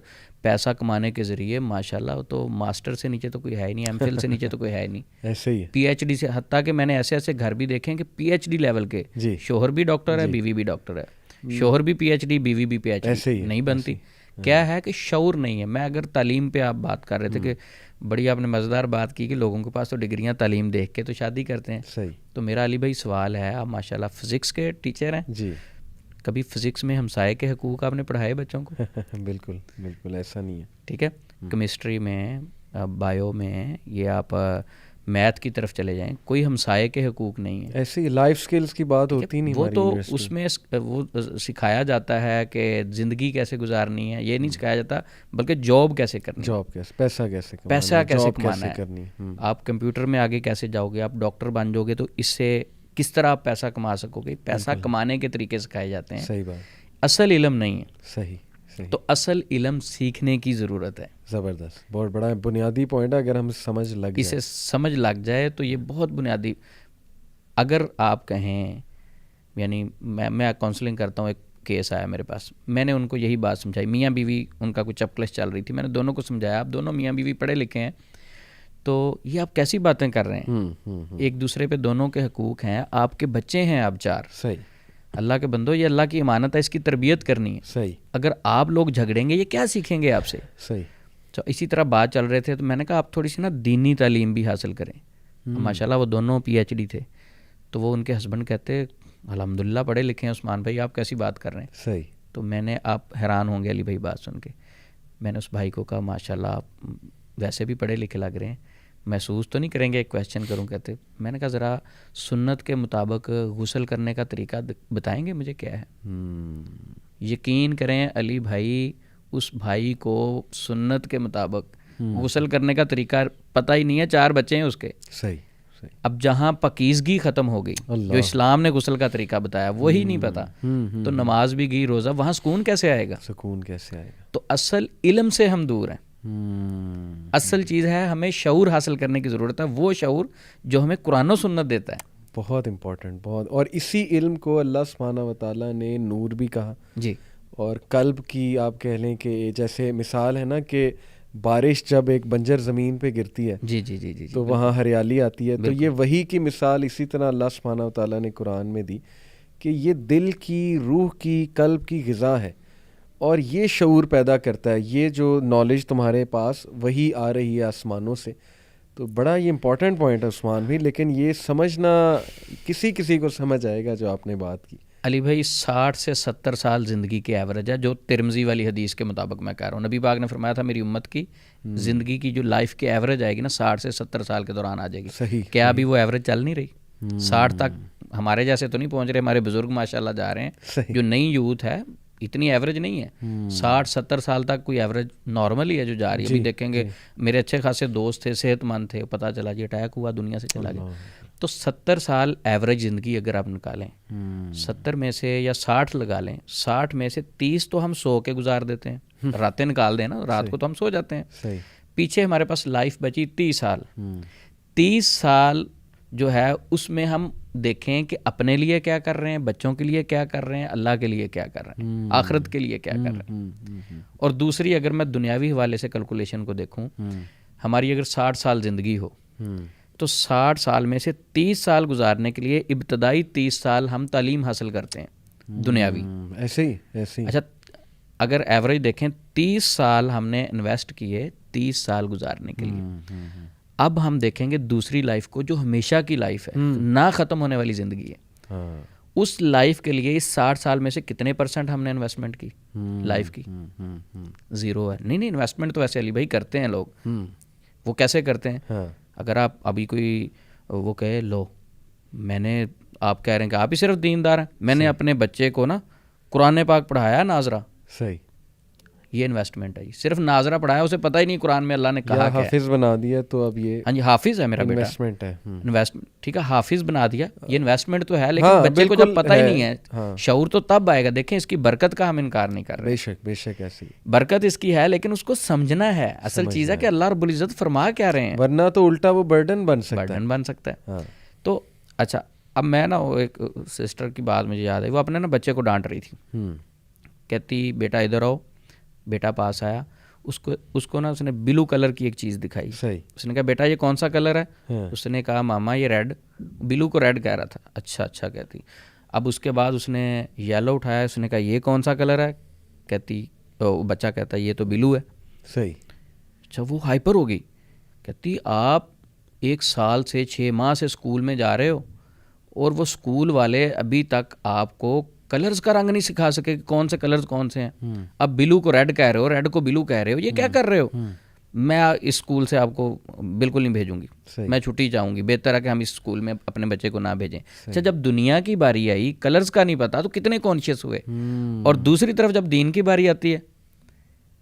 پیسہ کمانے کے ذریعے ماشاءاللہ تو ماسٹر سے نیچے تو کوئی ہے ہی نہیں, ایم فل سے نیچے تو کوئی ہے ہی نہیں, ایسے ہی ہے, پی ایچ ڈی سے, حتیٰ کہ میں نے ایسے ایسے گھر بھی دیکھے ہیں کہ پی ایچ ڈی لیول کے شوہر بھی ڈاکٹر ہے, بیوی بھی ڈاکٹر ہے, شوہر بھی پی ایچ ڈی, بیوی بھی پی ایچ ڈی, نہیں بنتی. کیا ہے کہ شعور نہیں ہے. میں اگر تعلیم پہ آپ بات کر رہے تھے کہ بڑی آپ نے مزیدار بات کی کہ لوگوں کے پاس تو ڈگریاں تعلیم دیکھ کے تو شادی کرتے ہیں. صحیح. تو میرا علی بھائی سوال ہے, آپ ماشاءاللہ فزکس کے ٹیچر ہیں جی, کبھی فزکس میں ہمسائے کے حقوق آپ نے پڑھائے بچوں کو؟ بالکل بالکل ایسا نہیں ہے. ٹھیک ہے, کیمسٹری میں, بایو میں, یہ آپ میتھ کی طرف چلے جائیں, کوئی ہمسائے کے حقوق نہیں ہے. ایسے ہی لائف سکلز کی بات ہوتی نہیں وہ ہماری تو یونیورسٹی اس میں وہ سکھایا جاتا ہے کہ زندگی کیسے گزارنی ہے, یہ نہیں سکھایا جاتا بلکہ جاب کیسے کرنی ہے, جاب کیسے, پیسہ کیسے کمانا, پیسہ کیسے جاب کمانا ہے, کرنی, آپ کمپیوٹر میں آگے کیسے جاؤ گے, آپ ڈاکٹر بن جاؤ گے تو اس سے کس طرح آپ پیسہ کما سکو گے. پیسہ کمانے کے طریقے سکھائے جاتے ہیں. صحیح بات, اصل علم نہیں ہے. صحیح صحیح. تو اصل علم سیکھنے کی ضرورت ہے. زبردست, بہت بڑا بنیادی پوائنٹ ہے. اگر ہم سمجھ لگ جائے, اسے سمجھ لگ جائے تو یہ بہت بنیادی. اگر آپ کہیں, یعنی میں کاؤنسلنگ کرتا ہوں, ایک کیس آیا میرے پاس, میں نے ان کو یہی بات سمجھائی. میاں بیوی ان کا کوئی چپکلش چل رہی تھی, میں نے دونوں کو سمجھایا آپ دونوں میاں بیوی پڑھے لکھے ہیں تو یہ آپ کیسی باتیں کر رہے ہیں, ایک دوسرے پہ دونوں کے حقوق ہیں, آپ کے بچے ہیں آپ 4. صحیح. اللہ کے بندو, یہ اللہ کی امانت ہے, اس کی تربیت کرنی ہے. صحیح. اگر آپ لوگ جھگڑیں گے یہ کیا سیکھیں گے آپ سے. صحیح. تو اسی طرح بات چل رہے تھے تو میں نے کہا آپ تھوڑی سی نا دینی تعلیم بھی حاصل کریں. ماشاءاللہ وہ دونوں پی ایچ ڈی تھے. تو وہ ان کے ہسبینڈ کہتے الحمدللہ پڑھے لکھے ہیں عثمان بھائی, آپ کیسی بات کر رہے ہیں. صحیح. تو میں نے, آپ حیران ہوں گے علی بھائی بات سن کے, میں نے اس بھائی کو کہا ماشاءاللہ آپ ویسے بھی پڑھے لکھے لگ رہے ہیں, محسوس تو نہیں کریں گے ایک کویسچن کروں. کہتے, میں نے کہا ذرا سنت کے مطابق غسل کرنے کا طریقہ بتائیں گے مجھے کیا ہے. یقین کریں علی بھائی, اس بھائی کو سنت کے مطابق غسل کرنے کا طریقہ پتہ ہی نہیں ہے. 4 بچے ہیں اس کے. صحیح. اب جہاں پاکیزگی ختم ہو گئی, جو اسلام نے غسل کا طریقہ بتایا وہی نہیں پتا, تو نماز بھی گئی, روزہ, وہاں سکون کیسے آئے گا, سکون کیسے آئے گا. تو اصل علم سے ہم دور ہیں. اصل چیز ہے ہمیں شعور حاصل کرنے کی ضرورت ہے, وہ شعور جو ہمیں قرآن و سنت دیتا ہے. بہت امپورٹنٹ, بہت. اور اسی علم کو اللہ سبحانہ و تعالیٰ نے نور بھی کہا. جی. اور قلب کی آپ کہہ لیں کہ جیسے مثال ہے نا کہ بارش جب ایک بنجر زمین پہ گرتی ہے, جی جی جی جی, تو وہاں ہریالی آتی ہے. تو یہ وہی کی مثال اسی طرح اللہ سبحانہ و تعالیٰ نے قرآن میں دی کہ یہ دل کی, روح کی, قلب کی غذا ہے, اور یہ شعور پیدا کرتا ہے. یہ جو نالج تمہارے پاس وہی آ رہی ہے آسمانوں سے. تو بڑا یہ امپورٹنٹ پوائنٹ ہے عثمان بھی, لیکن یہ سمجھنا کسی کو سمجھ آئے گا جو آپ نے بات کی. علی بھائی 60 سے 70 سال زندگی کی ایوریج ہے, جو ترمذی والی حدیث کے مطابق میں کہہ رہا ہوں. نبی پاک نے فرمایا تھا میری امت کی زندگی کی جو لائف کی ایوریج آئے گی نا 60 سے 70 سال کے دوران آ جائے گی. صحیح. کیا ابھی وہ ایوریج چل نہیں رہی؟ 60 تک ہمارے جیسے تو نہیں پہنچ رہے, ہمارے بزرگ ماشاءاللہ جا رہے ہیں. جو نئی یوتھ ہے اتنی ایوریج نہیں ہے. 60-70 سال تک کوئی ایوریج نارمل ہی ہے جو جا رہی ہے. ابھی دیکھیں گے میرے اچھے خاصے دوست تھے, صحت مند تھے, پتہ چلا جی اٹیک ہوا, دنیا سے چلا گیا. تو 70 سال ایوریج زندگی اگر آپ نکالیں, 70 میں سے یا 60 لگا لیں, 60 میں سے 30 تو ہم سو کے گزار دیتے ہیں, راتیں نکال دیں نا, رات کو تو ہم سو جاتے ہیں. پیچھے ہمارے پاس لائف بچی 30 سال. 30 سال جو ہے اس میں ہم دیکھیں کہ اپنے لیے کیا کر رہے ہیں, بچوں کے لیے کیا کر رہے ہیں, اللہ کے لیے کیا کر رہے ہیں, آخرت کے لیے کیا کر رہے ہیں. اور دوسری اگر میں دنیاوی حوالے سے کیلکولیشن کو دیکھوں, ہماری اگر 60 سال زندگی ہو تو 60 سال میں سے 30 سال گزارنے کے لیے ابتدائی 30 سال ہم تعلیم حاصل کرتے ہیں دنیاوی. ایسے ہی. اچھا اگر ایوریج دیکھیں 30 سال ہم نے انویسٹ کیے 30 سال گزارنے کے لیے. اب ہم دیکھیں گے دوسری لائف کو جو ہمیشہ کی لائف ہے, نہ ختم ہونے والی زندگی ہے. اس لائف کے لیے اس 60 سال میں سے کتنے % ہم نے انویسٹمنٹ کی لائف کی؟ 0 ہے. نہیں انویسٹمنٹ تو ویسے علی بھائی کرتے ہیں لوگ. وہ کیسے کرتے ہیں؟ اگر آپ ابھی کوئی وہ کہے لو میں نے, آپ کہہ رہے ہیں کہ آپ ہی صرف دیندار ہیں, میں نے اپنے بچے کو نا قرآن پاک پڑھایا ناظرہ. صحیح. یہ انویسٹمنٹ ہے جی. صرف ناظرہ پڑھایا, اسے پتہ ہی نہیں قرآن میں اللہ نے کہا یا کیا ہے. حافظ بنا دیا تو اب یہ ہاں جی حافظ ہے میرا بیٹا, انویسٹمنٹ ہے. انویسٹمنٹ ٹھیک ہے, حافظ بنا دیا, یہ انویسٹمنٹ تو ہے, لیکن بچے کو جب پتہ ہی نہیں ہے, شعور تو تب آئے گا. دیکھیں اس کی برکت کا ہم انکار نہیں کر رہے, بے شک بے شک ایسی برکت اس کی ہے, لیکن اس کو سمجھنا ہے. اصل چیز ہے کہ اللہ رب العزت فرما کیا رہے ہیں, ورنہ تو الٹا وہ برڈن بن سکتا ہے. برڈن بن سکتا ہے. تو اچھا اب میں نا وہ ایک سسٹر کی بات مجھے یاد ہے, وہ اپنے نا بچے کو ڈانٹ رہی تھی, کہتی بیٹا ادھر آؤ. بیٹا پاس آیا, اس کو نا اس نے بلو کلر کی ایک چیز دکھائی. اس نے کہا بیٹا یہ کون سا کلر ہے؟ اس نے کہا ماما یہ ریڈ. بلو کو ریڈ کہہ رہا تھا. اچھا اچھا کہتی. اب اس کے بعد اس نے یلو اٹھایا, اس نے کہا یہ کون سا کلر ہے؟ کہتی بچہ کہتا ہے یہ تو بلو ہے. صحیح. اچھا وہ ہائپر ہو گئی, کہتی آپ 1 سال سے 6 ماہ سے اسکول میں جا رہے ہو اور وہ اسکول والے ابھی تک آپ کو کلرز کا رنگ نہیں سکھا سکے کہ کون سے کلرز کون سے ہیں. اب بلو کو ریڈ کہہ رہے ہو, ریڈ کو بلو کہہ رہے ہو, یہ کیا کر رہے ہو؟ میں اس اسکول سے آپ کو بالکل نہیں بھیجوں گی, میں چھٹی چاہوں گی, بہتر ہے کہ ہم اس اسکول میں اپنے بچے کو نہ بھیجیں. اچھا جب دنیا کی باری آئی, کلرز کا نہیں پتا, تو کتنے کانشیس ہوئے. اور دوسری طرف جب دین کی باری آتی ہے,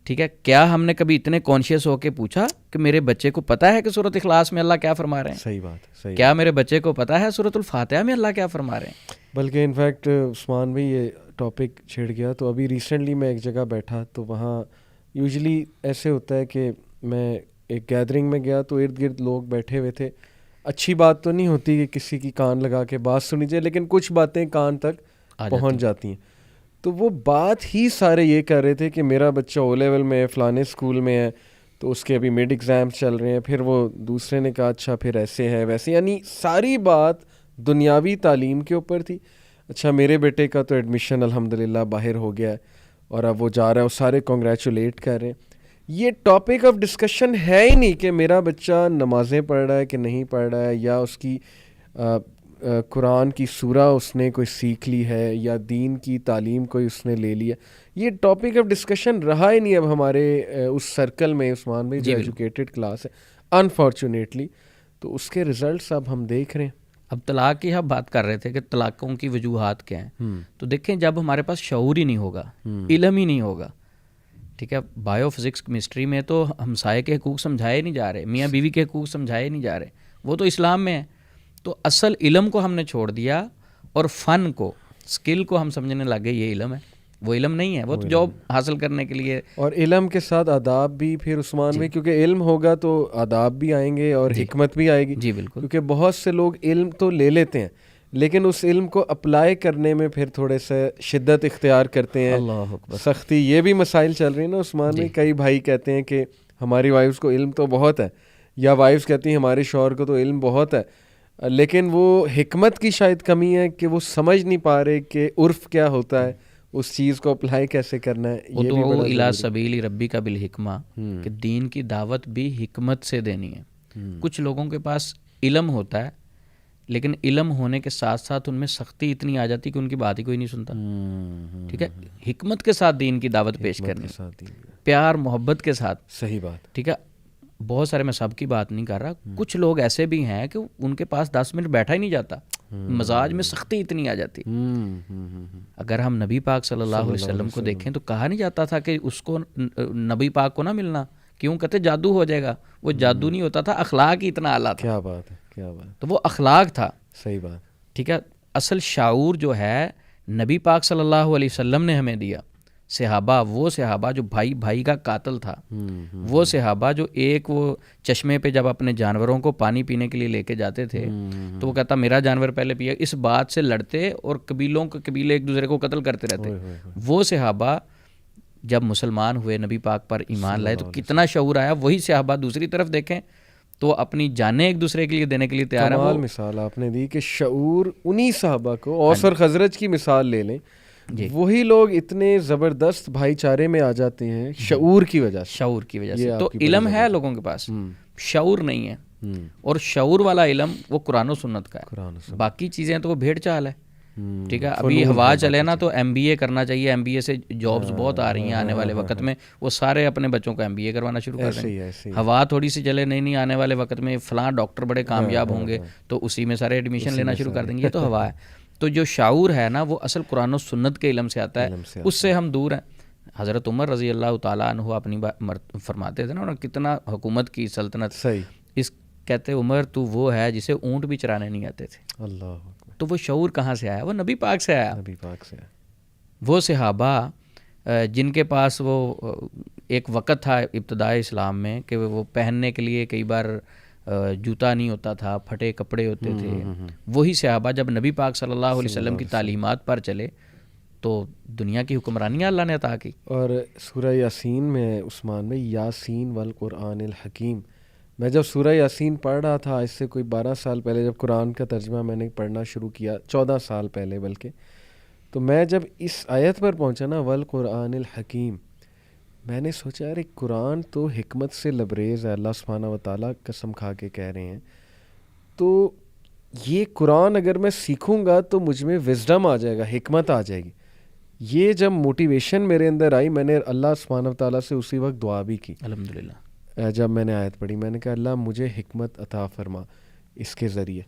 ٹھیک ہے, کیا ہم نے کبھی اتنے کانشیس ہو کے پوچھا کہ میرے بچے کو پتہ ہے کہ سورۃ اخلاص میں اللہ کیا فرما رہے ہیں؟ صحیح بات. کیا میرے بچے کو پتہ ہے سورۃ الفاتحہ میں اللہ کیا فرما رہے ہیں؟ بلکہ انفیکٹ عثمان بھائی یہ ٹاپک چھڑ گیا تو ابھی ریسنٹلی میں ایک جگہ بیٹھا, تو وہاں یوزلی ایسے ہوتا ہے کہ میں ایک گیدرنگ میں گیا تو ارد گرد لوگ بیٹھے ہوئے تھے. اچھی بات تو نہیں ہوتی کہ کسی کی کان لگا کے بات سنی جائے, لیکن کچھ باتیں کان تک پہنچ جاتی ہیں. تو وہ بات ہی سارے یہ کر رہے تھے کہ میرا بچہ او لیول میں ہے, فلانے اسکول میں ہے, تو اس کے ابھی مڈ ایگزامس چل رہے ہیں. پھر وہ دوسرے نے کہا اچھا پھر ایسے ہے ویسے, یعنی ساری بات دنیاوی تعلیم کے اوپر تھی. اچھا میرے بیٹے کا تو ایڈمیشن الحمدللہ باہر ہو گیا ہے اور اب وہ جا رہا ہے, وہ سارے کنگریچولیٹ کر رہے ہیں. یہ ٹاپک آف ڈسکشن ہے ہی نہیں کہ میرا بچہ نمازیں پڑھ رہا ہے کہ نہیں پڑھ رہا ہے, یا اس کی قرآن کی سورہ اس نے کوئی سیکھ لی ہے, یا دین کی تعلیم کوئی اس نے لے لی ہے. یہ ٹاپک آف ڈسکشن رہا ہی نہیں اب ہمارے اس سرکل میں عثمان بھائی جو ایجوکیٹڈ کلاس ہے, انفارچونیٹلی. تو اس کے ریزلٹس اب ہم دیکھ رہے ہیں. اب طلاق کی ہم بات کر رہے تھے کہ طلاقوں کی وجوہات کیا ہیں, تو دیکھیں جب ہمارے پاس شعور ہی نہیں ہوگا, علم ہی نہیں ہوگا, ٹھیک ہے, بایو فزکس کیمسٹری میں تو ہمسائے کے حقوق سمجھائے نہیں جا رہے, میاں بیوی کے حقوق سمجھائے نہیں جا رہے, وہ تو اسلام میں ہے. تو اصل علم کو ہم نے چھوڑ دیا اور فن کو, اسکل کو ہم سمجھنے لگے یہ علم ہے. وہ علم نہیں ہے, وہ تو جاب حاصل کرنے کے لیے. اور علم کے ساتھ آداب بھی پھر عثمان میں, کیونکہ علم ہوگا تو آداب بھی آئیں گے اور حکمت بھی آئے گی. جی بالکل. کیونکہ بہت سے لوگ علم تو لے لیتے ہیں لیکن اس علم کو اپلائی کرنے میں پھر تھوڑے سے شدت اختیار کرتے ہیں, اللہ اکبر, سختی. یہ بھی مسائل چل رہی ہیں نا عثمان میں. کئی بھائی کہتے ہیں کہ ہماری وائفز کو علم تو بہت ہے, یا وائفز کہتی ہیں ہمارے شوہر کو تو علم بہت ہے, لیکن وہ حکمت کی شاید کمی ہے کہ وہ سمجھ نہیں پا رہے کہ عرف کیا ہوتا ہے, اس چیز کو اپلائی کیسے کرنا ہے. ادعو الی سبیل ربک بالحکمہ, کہ دین کی دعوت بھی حکمت سے دینی ہے. کچھ لوگوں کے پاس علم ہوتا ہے لیکن علم ہونے کے ساتھ ساتھ ان میں سختی اتنی آ جاتی کہ ان کی بات ہی کوئی نہیں سنتا. ٹھیک ہے, حکمت کے ساتھ دین کی دعوت پیش کرنی, پیار محبت کے ساتھ. صحیح بات. ٹھیک ہے, بہت سارے, میں سب کی بات نہیں کر رہا, کچھ لوگ ایسے بھی ہیں کہ ان کے پاس 10 منٹ بیٹھا ہی نہیں جاتا, مزاج میں سختی اتنی آ جاتی. اگر ہم نبی پاک صلی اللہ علیہ وسلم کو دیکھیں تو کہا نہیں جاتا تھا کہ اس کو نبی پاک کو نہ ملنا, کیوں کہتے جادو ہو جائے گا. وہ جادو نہیں ہوتا تھا, اخلاق ہی اتنا اعلیٰ تھا. کیا بات ہے, کیا بات. تو وہ اخلاق تھا. صحیح بات. ٹھیک ہے, اصل شعور جو ہے نبی پاک صلی اللہ علیہ وسلم نے ہمیں دیا. صحابہ, وہ صحابہ جو بھائی بھائی کا قاتل تھا, وہ صحابہ جو ایک وہ چشمے پہ جب اپنے جانوروں کو پانی پینے کے لیے لے کے جاتے تھے تو وہ کہتا میرا جانور پہلے پیا, اس بات سے لڑتے اور قبیلے ایک دوسرے کو قتل کرتے رہتے. وہ صحابہ جب مسلمان ہوئے, نبی پاک پر ایمان لائے, تو کتنا شعور آیا. وہی صحابہ دوسری طرف دیکھیں تو اپنی جانیں ایک دوسرے کے لیے دینے کے لیے تیار ہیں. کمال مثال آپ نے دی کہ شعور انہی صحابہ کو, اوس اور خزرج کی مثال لے لیں, وہی لوگ اتنے زبردست بھائی چارے میں آ جاتے ہیں شعور کی وجہ سے. شعور کی وجہ سے. تو علم ہے لوگوں کے پاس, شعور نہیں ہے. اور شعور والا علم وہ قرآن و سنت کا ہے, باقی چیزیں تو وہ بھیڑ چال ہے. ٹھیک ہے, ابھی ہوا چلے نا تو MBA کرنا چاہیے, MBA سے جابز بہت آ رہی ہیں آنے والے وقت میں, وہ سارے اپنے بچوں کو MBA کروانا شروع کر دیں گے. ہوا تھوڑی سی چلے, نہیں آنے والے وقت میں فلاں ڈاکٹر بڑے کامیاب ہوں گے تو اسی میں سارے ایڈمیشن لینا شروع کر دیں گے. یہ تو ہوا ہے. تو جو شعور ہے نا وہ اصل قرآن و سنت کے علم سے آتا ہے, اس سے ہم دور ہیں. حضرت عمر رضی اللہ تعالیٰ عنہ اپنی فرماتے تھے نا، انہوں نے کتنا حکومت کی، سلطنت. صحیح. اس کہتے عمر تو وہ ہے جسے اونٹ بھی چرانے نہیں آتے تھے. اللہ اکبر. تو وہ شعور کہاں سے آیا؟ وہ نبی پاک سے آیا. نبی پاک سے. وہ صحابہ جن کے پاس وہ ایک وقت تھا ابتدائی اسلام میں کہ وہ پہننے کے لیے کئی بار جوتا نہیں ہوتا تھا، پھٹے کپڑے ہوتے تھے، وہی صحابہ جب نبی پاک صلی اللہ علیہ وسلم کی تعلیمات پر چلے تو دنیا کی حکمرانیاں اللہ نے عطا کی. اور سورہ یاسین میں عثمان میں یاسین والقرآن الحکیم، میں جب سورہ یاسین پڑھ رہا تھا اس سے کوئی 12 سال پہلے، جب قرآن کا ترجمہ میں نے پڑھنا شروع کیا، 14 سال پہلے بلکہ، تو میں جب اس آیت پر پہنچا نا والقرآن الحکیم، میں نے سوچا یار قرآن تو حکمت سے لبریز ہے، اللہ سبحانہ و تعالیٰ قسم کھا کے کہہ رہے ہیں، تو یہ قرآن اگر میں سیکھوں گا تو مجھ میں وزڈم آ جائے گا، حکمت آ جائے گی. یہ جب موٹیویشن میرے اندر آئی، میں نے اللہ سبحانہ و تعالیٰ سے اسی وقت دعا بھی کی. الحمدللہ. جب میں نے آیت پڑھی میں نے کہا اللہ مجھے حکمت عطا فرما اس کے ذریعے.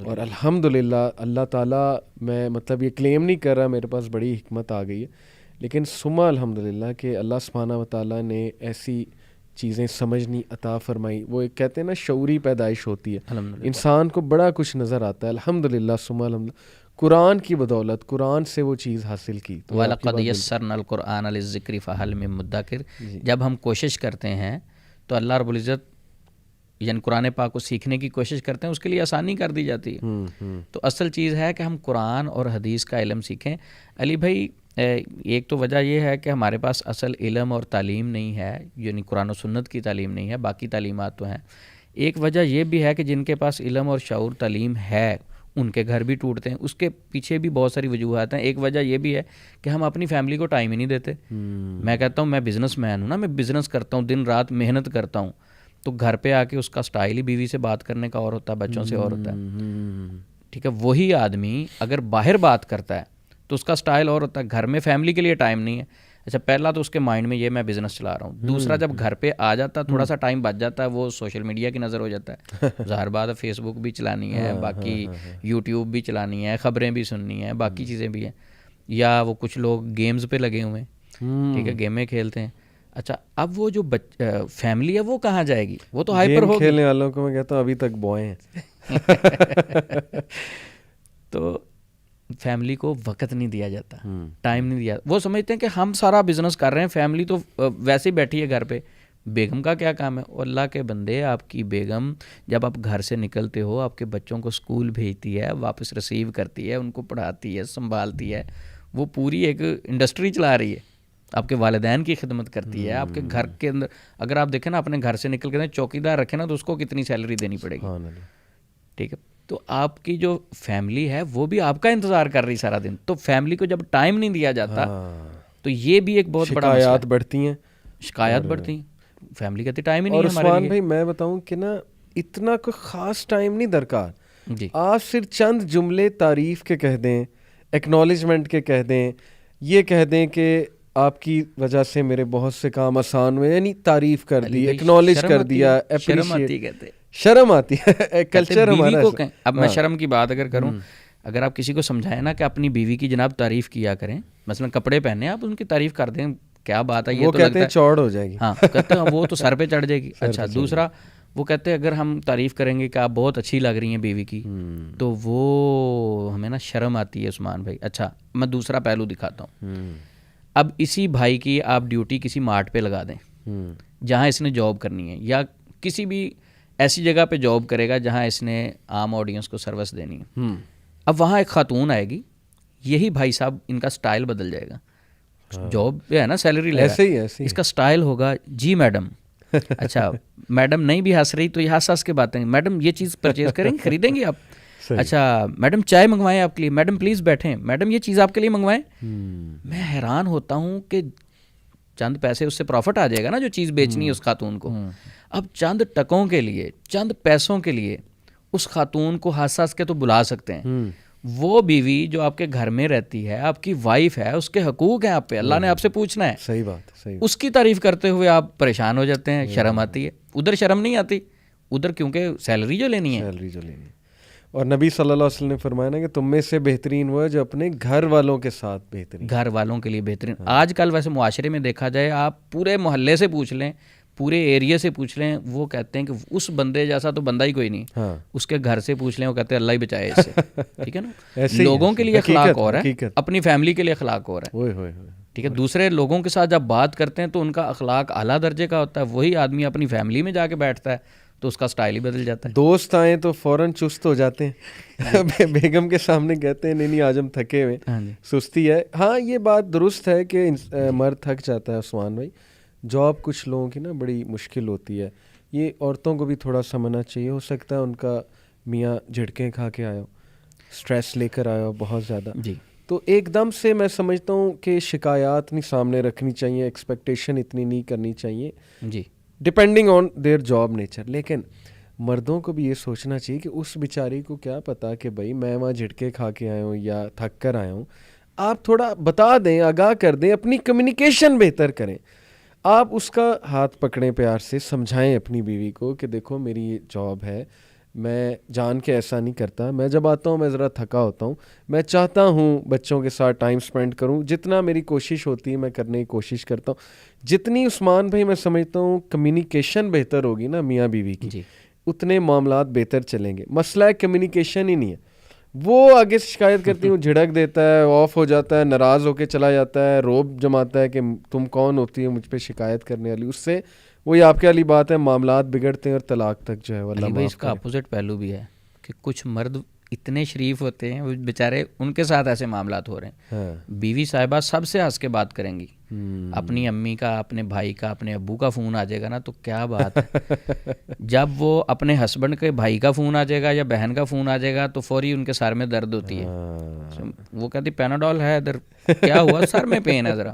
اور الحمدللہ اللہ تعالیٰ، میں مطلب یہ کلیم نہیں کر رہا میرے پاس بڑی حکمت آ گئی ہے، لیکن ثم الحمدللہ کہ اللہ سبحانہ و تعالیٰ نے ایسی چیزیں سمجھنی عطا فرمائی. وہ ایک کہتے ہیں نا شعوری پیدائش ہوتی ہے، انسان کو بڑا کچھ نظر آتا ہے. الحمدللہ ثم الحمدللہ قرآن کی بدولت، قرآن سے وہ چیز حاصل کی. وَلَقَدْ يَسَّرْنَا الْقُرْآنَ لِلذِّكْرِ فَهَلْ مِن مُدَّكِرٍ. جب ہم کوشش کرتے ہیں تو اللہ رب العزت یعنی قرآن پاک کو سیکھنے کی کوشش کرتے ہیں، اس کے لیے آسانی کر دی جاتی ہے. تو اصل چیز ہے کہ ہم قرآن اور حدیث کا علم سیکھیں. علی بھائی ایک تو وجہ یہ ہے کہ ہمارے پاس اصل علم اور تعلیم نہیں ہے، یعنی قرآن و سنت کی تعلیم نہیں ہے، باقی تعلیمات تو ہیں. ایک وجہ یہ بھی ہے کہ جن کے پاس علم اور شعور تعلیم ہے ان کے گھر بھی ٹوٹتے ہیں. اس کے پیچھے بھی بہت ساری وجوہات ہیں. ایک وجہ یہ بھی ہے کہ ہم اپنی فیملی کو ٹائم ہی نہیں دیتے. میں کہتا ہوں میں بزنس مین ہوں نا، میں بزنس کرتا ہوں، دن رات محنت کرتا ہوں، تو گھر پہ آ کے اس کا سٹائل ہی بیوی سے بات کرنے کا اور ہوتا ہے، بچوں سے اور ہوتا ہے. ٹھیک ہے، وہی آدمی اگر باہر بات کرتا ہے تو اس کا سٹائل اور ہوتا ہے. گھر میں فیملی کے لیے ٹائم نہیں ہے. اچھا پہلا تو اس کے مائنڈ میں یہ میں بزنس چلا رہا ہوں. دوسرا جب گھر پہ آ جاتا ہے تھوڑا سا ٹائم بچ جاتا ہے، وہ سوشل میڈیا کی نظر ہو جاتا ہے. ظاہر بات ہے فیس بک بھی چلانی ہے، باقی یوٹیوب بھی چلانی ہے، خبریں بھی سننی ہیں، باقی چیزیں بھی ہیں. یا وہ کچھ لوگ گیمز پہ لگے ہوئے ہیں، ٹھیک ہے، گیمیں کھیلتے ہیں. اچھا اب وہ جو فیملی ہے وہ کہاں جائے گی؟ وہ تو ہائپر ہوگی. کھیلنے والوں کو میں کہتا ہوں ابھی تک بوئے ہیں. تو فیملی کو وقت نہیں دیا جاتا، ٹائم نہیں دیا. وہ سمجھتے ہیں کہ ہم سارا بزنس کر رہے ہیں، فیملی تو ویسے ہی بیٹھی ہے گھر پہ، بیگم کا کیا کام ہے؟ اور اللہ کے بندے، آپ کی بیگم جب آپ گھر سے نکلتے ہو آپ کے بچوں کو اسکول بھیجتی ہے، واپس ریسیو کرتی ہے، ان کو پڑھاتی ہے، سنبھالتی ہے، وہ پوری ایک انڈسٹری چلا رہی ہے. آپ کے والدین کی خدمت کرتی ہے. آپ کے گھر کے اندر اگر آپ دیکھیں نا، اپنے گھر سے نکل کے چوکیدار رکھیں نا تو اس کو کتنی سیلری دینی پڑے گی. ٹھیک ہے، تو آپ کی جو فیملی ہے وہ بھی آپ کا انتظار کر رہی سارا دن. تو فیملی کو جب ٹائم نہیں دیا جاتا تو یہ بھی ایک بہت بڑا شکایات بڑھتی ہیں، شکایات بڑھتی ہیں. فیملی کہتی ٹائم ہی نہیں ہے ہمارے لیے. عثمان بھائی میں بتاؤں کہ نا اتنا کوئی خاص ٹائم نہیں درکار. جی آپ صرف چند جملے تعریف کے کہہ دیں، ایکنالجمنٹ کے کہہ دیں، یہ کہہ دیں کہ آپ کی وجہ سے میرے بہت سے کام آسان ہوئے، یعنی تعریف کر دی، ایکنالج کر دیا، شرم آتی ہے. کلچر ہمارا. اب میں شرم کی بات اگر کروں، اگر آپ کسی کو سمجھائیں نا کہ اپنی بیوی کی جناب تعریف کیا کریں، مثلا کپڑے پہنے آپ ان کی تعریف کر دیں، کیا بات ہے، یہ وہ تو کہتے ہیں چوڑ ہو جائے گی. ہاں کہتے ہیں وہ تو سر پہ چڑھ جائے گی. اچھا دوسرا وہ کہتے ہیں اگر ہم تعریف کریں گے کہ آپ بہت اچھی لگ رہی ہیں بیوی کی، تو وہ ہمیں نا شرم آتی ہے عثمان بھائی. اچھا میں دوسرا پہلو دکھاتا ہوں. اب اسی بھائی کی آپ ڈیوٹی کسی مارٹ پہ لگا دیں جہاں اس نے جاب کرنی ہے، یا کسی بھی ایسی جگہ پہ جاب کرے گا جہاں اس نے عام آڈینس کو سروس دینی ہے. اب وہاں ایک خاتون آئے گی، یہی بھائی صاحب ان کا سٹائل بدل جائے گا. جاب پہ ہے نا، سیلری لے رہا ہے، اس کا سٹائل ہوگا جی میڈم. اچھا میڈم نہیں بھی ہنس رہی تو یہ ہنس ہنس کے باتیں، میڈم یہ چیز پرچیز کریں گے، خریدیں گے آپ؟ اچھا میڈم چائے منگوائیں آپ کے لیے، میڈم پلیز بیٹھیں، میڈم یہ چیز آپ کے لیے منگوائیں. میں حیران ہوتا ہوں کہ چند پیسے اس سے پروفٹ آ جائے گا نا جو چیز بیچنی ہے اس خاتون کو. اب چند ٹکوں کے لیے، چند پیسوں کے لیے اس خاتون کو ہنس ہنس کے تو بلا سکتے ہیں. وہ بیوی جو آپ کے گھر میں رہتی ہے، آپ کی وائف ہے، اس کے حقوق ہیں آپ پہ، اللہ نے آپ سے پوچھنا ہے. صحیح بات، صحیح. اس کی تعریف کرتے ہوئے آپ پریشان ہو جاتے ہیں، شرم آتی ہے. ادھر شرم نہیں آتی، ادھر کیونکہ سیلری جو لینی ہے. اور نبی صلی اللہ علیہ وسلم نے فرمایا نا کہ تم میں سے بہترین وہ ہے جو اپنے گھر والوں کے ساتھ بہترین. گھر والوں کے لیے بہترین. آج کل ویسے معاشرے میں دیکھا جائے, آپ پورے محلے سے پوچھ لیں, پورے ایریے سے پوچھ لیں, وہ کہتے ہیں کہ اس بندے جیسا تو بندہ ہی کوئی نہیں. اس کے گھر سے پوچھ لیں, وہ کہتے ہیں اللہ ہی بچائے اس سے. ٹھیک ہے نا. لوگوں کے لیے اخلاق اور ہے, اپنی فیملی کے لیے اخلاق اور ہے. ٹھیک ہے. دوسرے لوگوں کے ساتھ جب بات کرتے ہیں تو ان کا اخلاق اعلیٰ درجے کا ہوتا ہے. وہی آدمی اپنی فیملی میں جا کے بیٹھتا ہے تو اس کا سٹائل ہی بدل جاتا ہے. دوست آئیں تو فوراً چست ہو جاتے ہیں. بیگم کے سامنے کہتے ہیں نہیں آج ہم تھکے ہوئے, سستی ہے. ہاں یہ بات درست ہے کہ مرد تھک جاتا ہے عثمان بھائی. جاب کچھ لوگوں کی نا بڑی مشکل ہوتی ہے. یہ عورتوں کو بھی تھوڑا سمجھنا چاہیے. ہو سکتا ہے ان کا میاں جھٹکیں کھا کے آیا ہو, اسٹریس لے کر آیا ہو بہت زیادہ. جی. تو ایک دم سے میں سمجھتا ہوں کہ شکایات نہیں سامنے رکھنی چاہیے, ایکسپیکٹیشن اتنی نہیں کرنی چاہیے. جی. Depending on their job nature. لیکن مردوں کو بھی یہ سوچنا چاہیے کہ اس بیچاری کو کیا پتا کہ بھائی میں وہاں جھٹکے کھا کے آیا ہوں یا تھک کر آیا ہوں. آپ تھوڑا بتا دیں, آگاہ کر دیں, اپنی کمیونیکیشن بہتر کریں. آپ اس کا ہاتھ پکڑیں, پیار سے سمجھائیں اپنی بیوی کو کہ دیکھو میری یہ جاب ہے, میں جان کے ایسا نہیں کرتا, میں جب آتا ہوں میں ذرا تھکا ہوتا ہوں, میں چاہتا ہوں بچوں کے ساتھ ٹائم سپینڈ کروں, جتنا میری کوشش ہوتی ہے میں کرنے کی کوشش کرتا ہوں. جتنی عثمان بھائی میں سمجھتا ہوں کمیونیکیشن بہتر ہوگی نا میاں بیوی کی, اتنے معاملات بہتر چلیں گے. مسئلہ ہے کمیونیکیشن ہی نہیں ہے. وہ آگے سے شکایت کرتی ہوں, جھڑک دیتا ہے, آف ہو جاتا ہے, ناراض ہو کے چلا جاتا ہے, روب جماتا ہے کہ تم کون ہوتی ہو مجھ پہ شکایت کرنے والی. اس سے وہی آپ کے والی بات ہے, معاملات بگڑتے ہیں اور طلاق تک جو ہے وہ اللہ. اس کا اپوزٹ پہلو بھی ہے کہ کچھ مرد اتنے شریف ہوتے ہیں, وہ بیچارے ان کے ساتھ ایسے معاملات ہو رہے ہیں. بیوی صاحبہ سب سے ہنس کے بات کریں گی. اپنی امی کا, اپنے بھائی کا, اپنے ابو کا فون آ جائے گا نا تو کیا بات ہے. جب وہ اپنے ہسبینڈ کے بھائی کا فون آ جائے گا یا بہن کا فون آ جائے گا تو فوری ان کے سر میں درد ہوتی ہے. وہ کہتی پیناڈول ہے ادھر, کیا ہوا, سر میں پین ہے ذرا.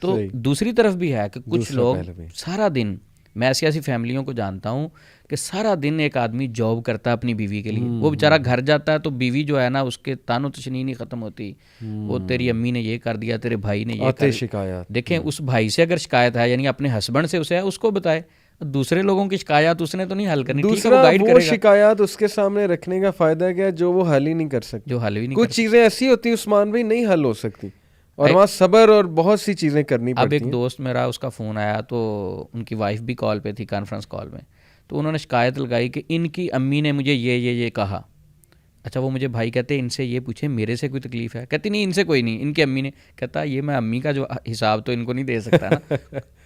تو دوسری طرف بھی ہے کہ کچھ لوگ سارا دن, میں ایسی فیملیوں کو جانتا ہوں کہ سارا دن ایک آدمی جاب کرتا ہے اپنی بیوی کے لیے. وہ بیچارہ گھر جاتا ہے تو بیوی جو ہے نا اس کے تان و تشنی نہیں ختم ہوتی. وہ تیری امی نے یہ کر دیا, تیرے بھائی نے یہ کر دیا. دیکھیں اس بھائی سے اگر شکایت ہے, یعنی اپنے ہسبینڈ سے اسے ہے, اس کو بتائے. دوسرے لوگوں کی شکایات اس نے تو نہیں حل کرنی. دوسرا وہ شکایات اس کے سامنے رکھنے کا فائدہ کیا جو وہ حل ہی نہیں کر سکتے. جو حل ہی نہیں, کچھ چیزیں ایسی ہوتی ہیں عثمان بھائی نہیں حل ہو سکتی, اور وہاں صبر اور بہت سی چیزیں کرنی پڑتی ہیں. اب ایک دوست میرا, اس کا فون آیا تو ان کی وائف بھی کال پہ تھی, کانفرنس کال میں. تو انہوں نے شکایت لگائی کہ ان کی امی نے مجھے یہ کہا. اچھا وہ مجھے بھائی کہتے ہیں ان سے یہ پوچھیں میرے سے کوئی تکلیف ہے. کہتی نہیں ان سے کوئی نہیں, ان کی امی نے. کہتا یہ میں امی کا جو حساب تو ان کو نہیں دے سکتا نا.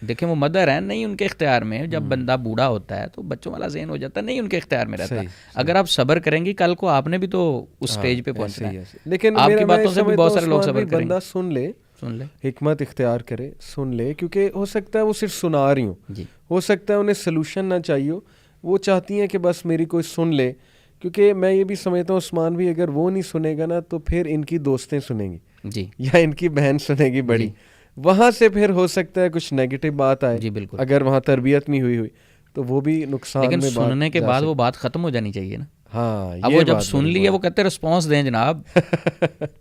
دیکھیں وہ مدر ہیں, نہیں ان کے اختیار میں. جب بندہ بوڑھا ہوتا ہے تو بچوں والا ذہن ہو جاتا ہے, نہیں ان کے اختیار میں رہتا. اگر آپ صبر کریں گی کل کو آپ نے بھی تو اس سٹیج پہ پہنچنا ہے. لیکن آپ کی باتوں سے بھی بہت سارے لوگ صبر کریں. بندہ سن لے, حکمت اختیار کرے, سن لے, کیونکہ ہو سکتا ہے وہ صرف سنا رہی ہوں, ہو سکتا ہے انہیں سلوشن نہ چاہیے ہو. وہ چاہتی ہیں کہ بس میری کوئی سن لے. کیونکہ میں یہ بھی سمجھتا ہوں عثمان بھی اگر وہ نہیں سنے گا نا تو پھر ان کی دوستیں سنیں گی یا ان کی بہن سنے گی بڑی, وہاں سے پھر ہو سکتا ہے کچھ نیگیٹو بات آئے. اگر وہاں تربیت نہیں ہوئی تو وہ بھی نقصان میں. لیکن سننے کے بعد وہ بات ختم ہو جانی چاہیے نا. ہاں اب وہ جب سن لی ہے وہ کہتے رسپانس دیں جناب,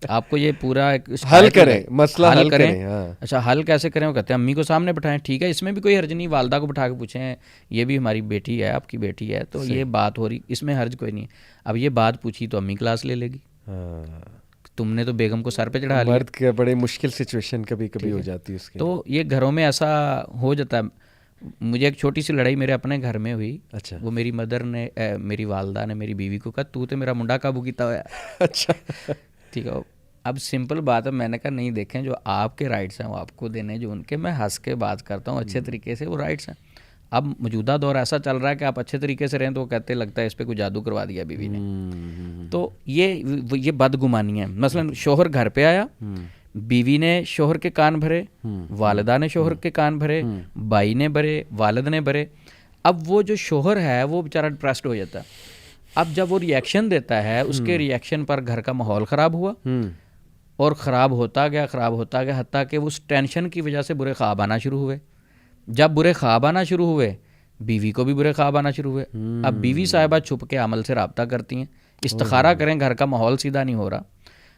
آپ کو یہ پورا حل کریں, مسئلہ حل کریں. اچھا حل کیسے کریں؟ وہ کہتے ہیں امی کو سامنے بٹھائیں. ٹھیک ہے, اس میں بھی کوئی حرج نہیں, والدہ کو بٹھا کے پوچھیں یہ بھی ہماری بیٹی ہے, آپ کی بیٹی ہے, تو یہ بات ہو رہی, اس میں حرج کوئی نہیں ہے. اب یہ بات پوچھی تو امی کلاس لے لے گی, تم نے تو بیگم کو سر پہ چڑھا لیا. مرد کا بڑے مشکل سچویشن کبھی کبھی ہو جاتی ہے اس کی. تو یہ گھروں میں ایسا ہو جاتا ہے. مجھے ایک چھوٹی سی لڑائی میرے اپنے گھر میں ہوئی. اچھا. وہ میری مدر نے, میری والدہ نے میری بیوی کو کہا تو تے میرا منڈا قابو کیتا ہوا ہے. اچھا ٹھیک ہے. اب سمپل بات ہے, میں نے کہا نہیں دیکھیں جو آپ کے رائٹس ہیں وہ آپ کو دینے, جو ان کے میں ہنس کے بات کرتا ہوں اچھے طریقے سے, وہ رائٹس ہیں. اب موجودہ دور ایسا چل رہا ہے کہ آپ اچھے طریقے سے رہیں تو وہ کہتے لگتا ہے اس پہ کوئی جادو کروا دیا بیوی نے. تو یہ بدگمانی ہے. مثلا شوہر گھر پہ آیا, بیوی نے شوہر کے کان بھرے, والدہ نے شوہر کے کان بھرے, بھائی نے بھرے, والد نے بھرے. اب وہ جو شوہر ہے وہ بیچارہ ڈپریسڈ ہو جاتا ہے. اب جب وہ ریئیکشن دیتا ہے, اس کے ریئیکشن پر گھر کا ماحول خراب ہوا اور خراب ہوتا گیا, حتیٰ کہ اس ٹینشن کی وجہ سے برے خواب آنا شروع ہوئے. جب برے خواب آنا شروع ہوئے بیوی کو بھی برے خواب آنا شروع ہوئے. اب بیوی صاحبہ چھپ کے عمل سے رابطہ کرتی ہیں, استخارہ کریں, گھر کا ماحول سیدھا نہیں ہو رہا.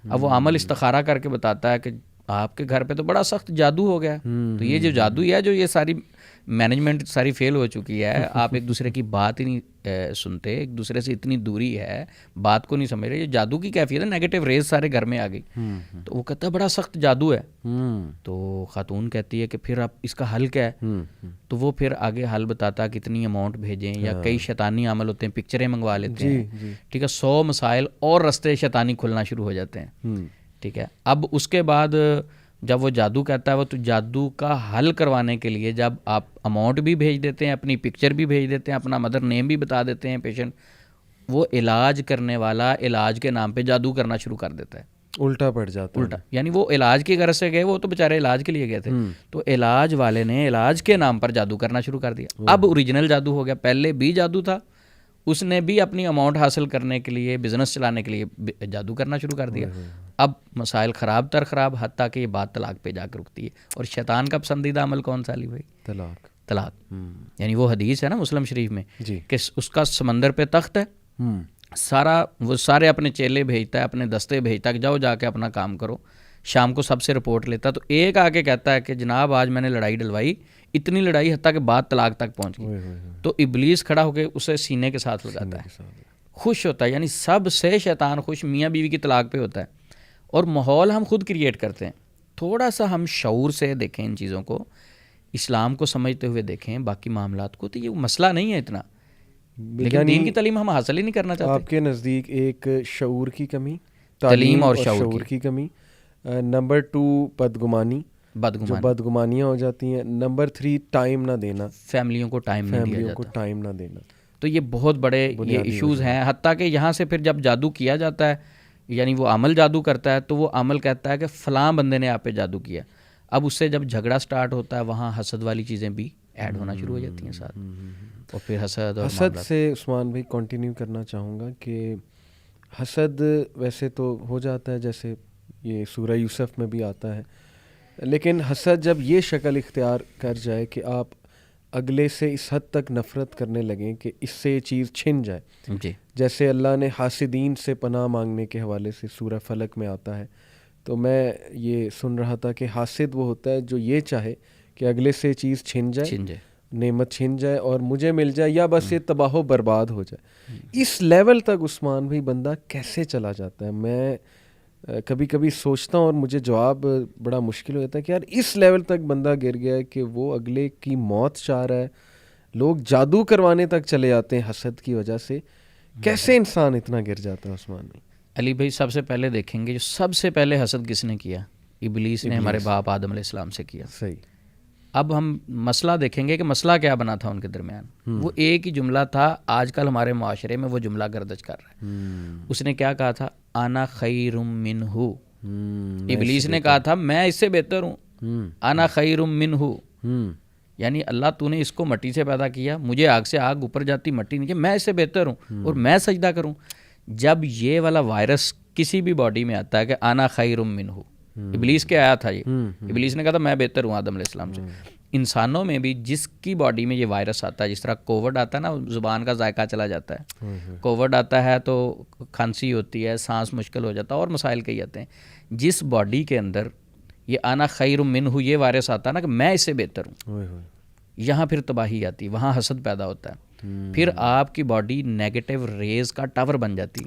اب وہ عمل استخارہ کر کے بتاتا ہے کہ آپ کے گھر پہ تو بڑا سخت جادو ہو گیا. تو یہ جو جادو ہے، جو یہ ساری مینجمنٹ ساری فیل ہو چکی ہے، آپ ایک دوسرے کی بات ہی نہیں سنتے، ایک دوسرے سے اتنی دوری ہے، بات کو نہیں سمجھ رہے. یہ جادو کی کیفیت ہے، نیگیٹو ریز سارے گھر میں آ گئی. تو وہ کہتا ہے بڑا سخت جادو ہے. تو خاتون کہتی ہے کہ پھر آپ اس کا حل کیا ہے؟ تو وہ پھر آگے حل بتاتا ہے کتنی اماؤنٹ بھیجیں، یا کئی شیطانی عمل ہوتے ہیں، پکچریں منگوا لیتے ہیں، ٹھیک ہے، 100 مسائل اور رستے شیطانی کھلنا شروع ہو جاتے ہیں. ٹھیک ہے. اب اس کے بعد جب وہ جادو کہتا ہے وہ، تو جادو کا حل کروانے کے لیے جب آپ اماؤنٹ بھی بھیج دیتے ہیں، اپنی پکچر بھی بھیج دیتے ہیں، اپنا مدر نیم بھی بتا دیتے ہیں پیشنٹ، وہ علاج کرنے والا علاج کے نام پہ جادو کرنا شروع کر دیتا ہے. الٹا پڑ جاتا ہے. الٹا یعنی وہ علاج کی غرض سے گئے، وہ تو بیچارے علاج کے لیے گئے تھے، تو علاج والے نے علاج کے نام پر جادو کرنا شروع کر دیا. اب اوریجنل جادو ہو گیا. پہلے بھی جادو تھا، اس نے بھی اپنی اماؤنٹ حاصل کرنے کے لیے، بزنس چلانے کے لیے جادو کرنا شروع کر دیا. اب مسائل خراب تر خراب، حتیٰ کہ یہ بات طلاق پہ جا کے رکتی ہے. اور شیطان کا پسندیدہ عمل کون سا علی بھائی؟ طلاق. یعنی وہ حدیث ہے نا مسلم شریف میں کہ اس کا سمندر پہ تخت ہے، وہ سارے اپنے چیلے بھیجتا ہے، اپنے دستے بھیجتا ہے کہ جاؤ جا کے اپنا کام کرو. شام کو سب سے رپورٹ لیتا ہے. تو ایک آ کے کہتا ہے کہ جناب آج میں نے لڑائی ڈلوائی، اتنی لڑائی حتیٰ کہ بات طلاق تک پہنچ گئی. تو ابلیس کھڑا ہو کے اسے سینے کے ساتھ لگاتا ہے، خوش ہوتا ہے. یعنی سب سے شیطان خوش میاں بیوی کی طلاق پہ ہوتا ہے. اور ماحول ہم خود کریٹ کرتے ہیں. تھوڑا سا ہم شعور سے دیکھیں ان چیزوں کو، اسلام کو سمجھتے ہوئے دیکھیں باقی معاملات کو، تو یہ مسئلہ نہیں ہے اتنا. لیکن دین کی تعلیم ہم حاصل ہی نہیں کرنا چاہتے. آپ کے نزدیک ایک شعور کی کمی، تعلیم اور شعور کی کمی. نمبر 2 بدگمانی، جو بدگمانیاں ہو جاتی ہیں. نمبر 3 ٹائم نہ دینا، فیملیوں کو ٹائم نہ دینا. تو یہ بہت بڑے یہ ایشوز ہیں. حتیٰ کہ یہاں سے پھر جب جادو کیا جاتا ہے، یعنی وہ عمل جادو کرتا ہے، تو وہ عمل کہتا ہے کہ فلاں بندے نے آپ پہ جادو کیا. اب اس سے جب جھگڑا سٹارٹ ہوتا ہے، وہاں حسد والی چیزیں بھی ایڈ ہونا شروع ہو جاتی ہیں ساتھ. اور پھر حسد سے عثمان بھائی کنٹینیو کرنا چاہوں گا کہ حسد ویسے تو ہو جاتا ہے جیسے یہ سورہ یوسف میں بھی آتا ہے، لیکن حسد جب یہ شکل اختیار کر جائے کہ آپ اگلے سے اس حد تک نفرت کرنے لگیں کہ اس سے یہ چیز چھن جائے. جیسے اللہ نے حاسدین سے پناہ مانگنے کے حوالے سے سورہ فلق میں آتا ہے. تو میں یہ سن رہا تھا کہ حاسد وہ ہوتا ہے جو یہ چاہے کہ اگلے سے چیز چھن جائے، نعمت چھن جائے اور مجھے مل جائے، یا بس یہ تباہ و برباد ہو جائے. اس لیول تک عثمان بھائی بندہ کیسے چلا جاتا ہے؟ میں کبھی کبھی سوچتا ہوں اور مجھے جواب بڑا مشکل ہو جاتا ہے کہ یار اس لیول تک بندہ گر گیا ہے کہ وہ اگلے کی موت چاہ رہا ہے. لوگ جادو کروانے تک چلے جاتے ہیں حسد کی وجہ سے. کیسے انسان اتنا گر جاتا ہے عثمان بھائی؟ علی بھائی سب سے پہلے دیکھیں گے جو سب سے پہلے حسد کس نے کیا؟ ابلیس نے ہمارے باپ آدم علیہ السلام سے کیا. صحیح. اب ہم مسئلہ دیکھیں گے کہ مسئلہ کیا بنا تھا ان کے درمیان. وہ ایک ہی جملہ تھا، آج کل ہمارے معاشرے میں وہ جملہ گردش کر رہا ہے. اس نے کیا کہا تھا؟ انا خیر منہ. ابلیس نے کہا تھا میں اس سے بہتر ہوں. انا خیر منہ، یعنی اللہ تو نے اس کو مٹی سے پیدا کیا، مجھے آگ سے آگ اوپر جاتی مٹی نیچے، میں اس سے بہتر ہوں اور میں سجدہ کروں. جب یہ والا وائرس کسی بھی باڈی میں آتا ہے کہ انا خیر منہ، ابلیس کے آیا تھا، یہ ابلیس نے کہا تھا میں بہتر ہوں آدم علیہ السلام سے. انسانوں میں بھی جس کی باڈی میں یہ وائرس آتا ہے، جس طرح کووڈ آتا ہے نا، زبان کا ذائقہ چلا جاتا ہے، کووڈ آتا ہے تو کھانسی ہوتی ہے، سانس مشکل ہو جاتا ہے اور مسائل کئی آتے ہیں. جس باڈی کے اندر یہ انا خیر منہ یہ وائرس آتا ہے نا کہ میں اس سے بہتر ہوں، یہاں پھر تباہی آتی، وہاں حسد پیدا ہوتا ہے. پھر آپ کی باڈی نیگیٹو ریز کا ٹاور بن جاتی.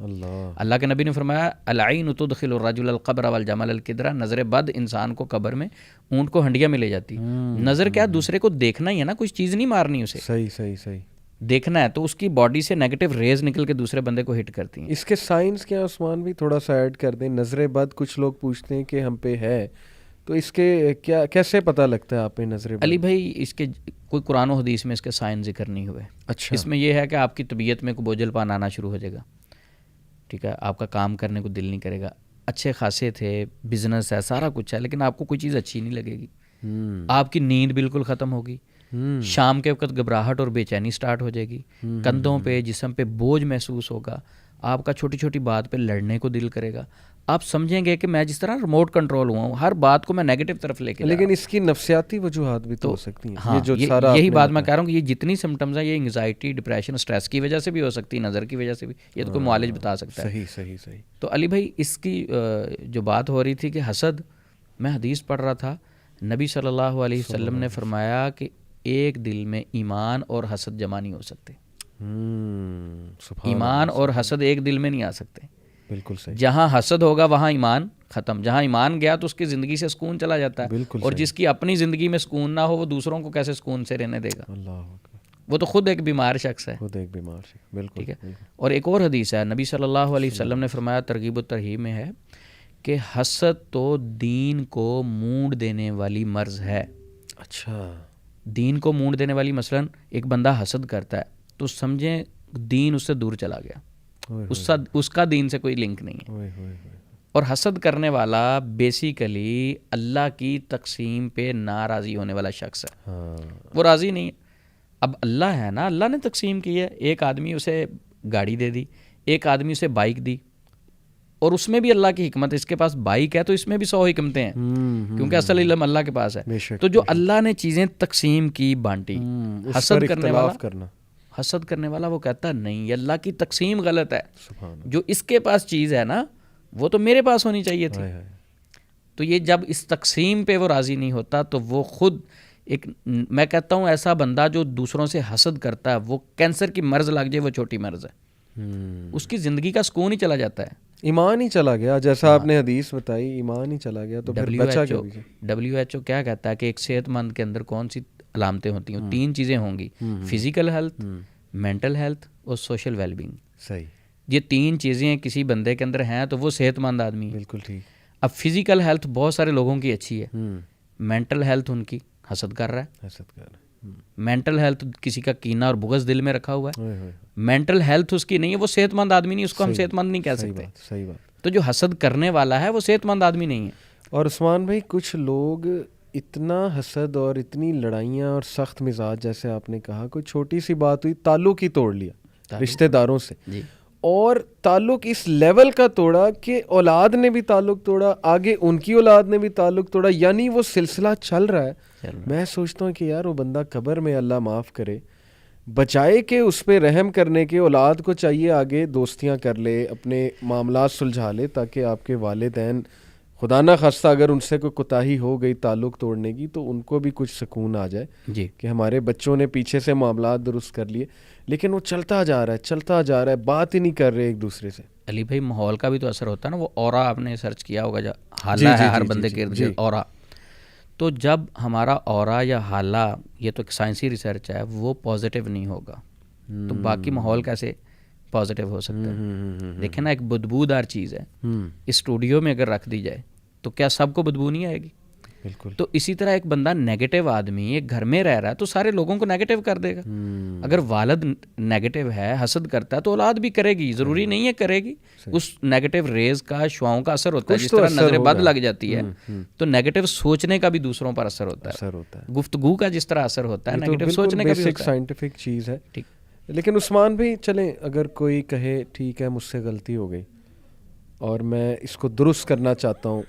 اللہ کے نبی نے فرمایا العین تدخل الرجل القبر والجمل القدرہ، نظر بد انسان کو قبر میں، اونٹ کو ہنڈیا میں لے جاتی. نظر کیا؟ دوسرے کو دیکھنا ہی ہے نا، کچھ چیز نہیں مارنی اسے، صحیح دیکھنا ہے. تو اس کی باڈی سے نیگیٹو ریز نکل کے دوسرے بندے کو ہٹ کرتی ہیں. اس کے سائنس کیا عثمان بھی تھوڑا سا ایڈ کر دیں؟ نظر بد کچھ لوگ پوچھتے ہیں کہ ہم پہ ہے، تو اس کے کیا کیسے پتہ لگتا ہے آپ پہ نظر بد؟ علی بھائی اس کے کوئی قرآن و حدیث میں اس کے سائن ذکر نہیں ہوئے. اچھا. اس میں یہ ہے کہ آپ کی طبیعت میں کوئی بوجھل پان آنا شروع ہو جائے گا، ٹھیک ہے، آپ کا کام کرنے کو دل نہیں کرے گا. اچھے خاصے تھے، بزنس ہے، سارا کچھ ہے، لیکن آپ کو کوئی چیز اچھی نہیں لگے گی. آپ کی نیند بالکل ختم ہوگی. شام کے وقت گھبراہٹ اور بے چینی سٹارٹ ہو جائے گی. کندھوں پہ جسم پہ بوجھ محسوس ہوگا. آپ کا چھوٹی چھوٹی بات پہ لڑنے کو دل کرے گا. آپ سمجھیں گے کہ میں جس طرح ریموٹ کنٹرول ہوا ہوں، ہر بات کو میں نیگیٹو طرف لے کے. لیکن اس کی نفسیاتی وجوہات بھی تو ہو سکتی ہیں. ہاں، یہی بات میں کہہ رہا ہوں کہ یہ جتنی سمٹمز ہیں، یہ انگزائٹی، ڈپریشن، اسٹریس کی وجہ سے بھی ہو سکتی ہے، نظر کی وجہ سے بھی. یہ تو کوئی معالج بتا سکتا ہے. صحیح. تو علی بھائی اس کی جو بات ہو رہی تھی کہ حسد، میں حدیث پڑھ رہا تھا، نبی صلی اللہ علیہ وسلم نے فرمایا کہ ایک دل میں ایمان اور حسد جمع نہیں ہو سکتے. ایمان اور حسد ایک دل میں نہیں آ سکتے. بالکل صحیح. جہاں حسد ہوگا وہاں ایمان ختم. جہاں ایمان گیا تو اس کی زندگی سے سکون چلا جاتا ہے. اور جس کی اپنی زندگی میں سکون نہ ہو وہ دوسروں کو کیسے سکون سے رہنے دے گا؟ وہ تو خود ایک بیمار شخص ہے. خود ایک بیمار شخص. بالکل. ٹھیک ہے. اور ایک اور حدیث ہے نبی صلی اللہ علیہ وسلم نے فرمایا، ترغیب و ترہیب میں ہے کہ حسد تو دین کو مونڈ دینے والی مرض ہے. اچھا. دین کو مونڈ دینے والی، مثلاً ایک بندہ حسد کرتا ہے تو سمجھیں دین اس سے دور چلا گیا، اس کا دین سے کوئی لنک نہیں ہے. اور حسد کرنے والا بیسیکلی اللہ کی تقسیم پہ ناراضی ہونے والا شخص ہے. وہ راضی نہیں ہے. اب اللہ ہے نا، اللہ نے تقسیم کی ہے. ایک آدمی اسے گاڑی دے دی، ایک آدمی اسے بائک دی، اور اس میں بھی اللہ کی حکمت ہے. اس کے پاس بائک ہے تو اس میں بھی 100 حکمتیں ہیں، کیونکہ اصل علم اللہ کے پاس ہے. تو جو اللہ نے چیزیں تقسیم کی، بانٹی، حسد کرنے والا وہ کہتا نہیں، یہ اللہ کی تقسیم غلط ہے. جو اس کے پاس چیز ہے نا وہ تو میرے پاس ہونی چاہیے تھی. تو یہ جب اس تقسیم پہ وہ راضی نہیں ہوتا تو وہ خود ایک، میں کہتا ہوں ایسا بندہ جو دوسروں سے حسد کرتا ہے وہ کینسر کی مرض لگ جائے وہ چھوٹی مرض ہے. اس کی زندگی کا سکون ہی چلا جاتا ہے. ایمان ہی چلا گیا، جیسا آپ نے حدیث بتائی، ایمان ہی چلا گیا. تو WHO کیا کہتا ہے کہ ایک صحت مند کے اندر کون سی علامتیں ہوتی ہیں؟ 3 چیزیں ہوں گی، فزیکل ہیلتھ، مینٹل ہیلتھ اور سوشل ویل بینگ. صحیح. یہ 3 چیزیں کسی بندے کے اندر ہیں تو وہ صحت مند آدمی ہے. بالکل ٹھیک. اب فزیکل ہیلتھ بہت سارے لوگوں کی اچھی ہے، مینٹل ہیلتھ ان کی حسد کر رہا ہے. مینٹل ہیلتھ کسی کا کینہ اور بغض دل میں رکھا ہوا ہے. مینٹل ہیلتھ اس کی نہیں ہے، وہ صحت مند آدمی نہیں، اس کو ہم صحت مند نہیں کہہ سکتے. صحیح بات. تو جو حسد کرنے والا ہے وہ صحت مند آدمی نہیں ہے. اور عثمان بھائی، کچھ لوگ اتنا حسد اور اتنی لڑائیاں اور سخت مزاج، جیسے آپ نے کہا، کوئی چھوٹی سی بات ہوئی تعلق ہی توڑ لیا رشتہ داروں سے. اور تعلق اس لیول کا توڑا کہ اولاد نے بھی تعلق توڑا، آگے ان کی اولاد نے بھی تعلق توڑا، یعنی وہ سلسلہ چل رہا ہے. میں سوچتا ہوں کہ یار وہ بندہ قبر میں اللہ معاف کرے، بچائے کہ اس پہ رحم کرنے کے اولاد کو چاہیے آگے دوستیاں کر لے، اپنے معاملات سلجھا لے، تاکہ آپ کے والدین خدا نہ خواستہ اگر ان سے کوئی کوتاہی ہو گئی تعلق توڑنے کی تو ان کو بھی کچھ سکون آ جائے کہ ہمارے بچوں نے پیچھے سے معاملات درست کر لیے. لیکن وہ چلتا جا رہا ہے، بات ہی نہیں کر رہے ایک دوسرے سے. علی بھائی، ماحول کا بھی تو اثر ہوتا ہے نا. وہ اورا آپ نے سرچ کیا ہوگا، جو حالہ ہے ہر بندے کے ارد گرد اورا. تو جب ہمارا اورا یا حالہ، یہ تو ایک سائنسی ریسرچ ہے، وہ پازیٹیو نہیں ہوگا تو باقی ماحول کیسے پازیٹیو ہو سکتا ہے؟ دیکھیں نا، ایک بدبودار چیز ہے، اسٹوڈیو میں اگر رکھ دی جائے تو کیا سب کو بدبو نہیں آئے گی؟ بالکل. تو اسی طرح ایک بندہ نیگیٹو آدمی ایک گھر میں رہ رہا ہے تو سارے لوگوں کو نیگیٹو کر دے گا. اگر والد نیگیٹو ہے، حسد کرتا ہے، تو اولاد بھی کرے گی. ضروری نہیں ہے کرے گی. اس نیگیٹو ریز کا، شعاؤں کا اثر ہوتا ہے. جس طرح نظر بد لگ جاتی ہے تو نیگیٹو سوچنے کا بھی دوسروں پر اثر ہوتا ہے. گفتگو کا جس طرح اثر ہوتا ہے، نیگیٹو سوچنے کا بھی ہوتا ہے. سائنٹیفک چیز ہے. لیکن عثمان بھی چلیں، اگر کوئی کہے ٹھیک ہے مجھ سے غلطی ہو گئی اور میں اس کو درست کرنا چاہتا ہوں،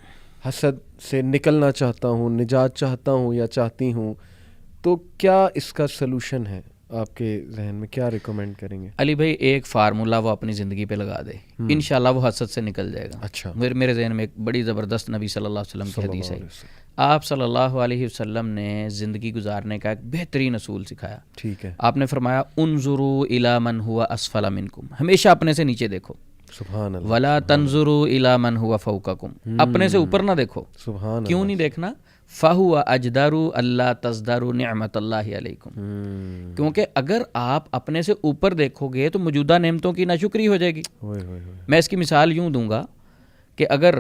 حسد سے نکلنا چاہتا ہوں، نجات چاہتا ہوں یا چاہتی ہوں، تو کیا اس کا سلوشن ہے آپ کے ذہن میں؟ کیا ریکمینڈ کریں گے؟ علی بھائی، ایک فارمولہ وہ اپنی زندگی پہ لگا دے، انشاءاللہ وہ حسد سے نکل جائے گا. اچھا. میرے ذہن میں ایک بڑی زبردست نبی صلی اللہ علیہ وسلم کی حدیث ہے. آپ صلی اللہ علیہ وسلم نے زندگی گزارنے کا ایک بہترین اصول سکھایا. ٹھیک ہے. آپ نے فرمایا، انظروا الی من هو اسفل منکم، ہمیشہ اپنے سے نیچے دیکھو. سبحان اللہ. ولا تنظروا الی من هو فوقکم، اپنے سے اوپر نہ دیکھو. سبحان اللہ. کیوں نہیں دیکھنا؟ فہو اجدر اللہ تزدروا نعمت اللہ علیکم، کیونکہ اگر آپ اپنے سے اوپر دیکھو گے تو موجودہ نعمتوں کی ناشکری ہو جائے گی. میں اس کی مثال یوں دوں گا کہ اگر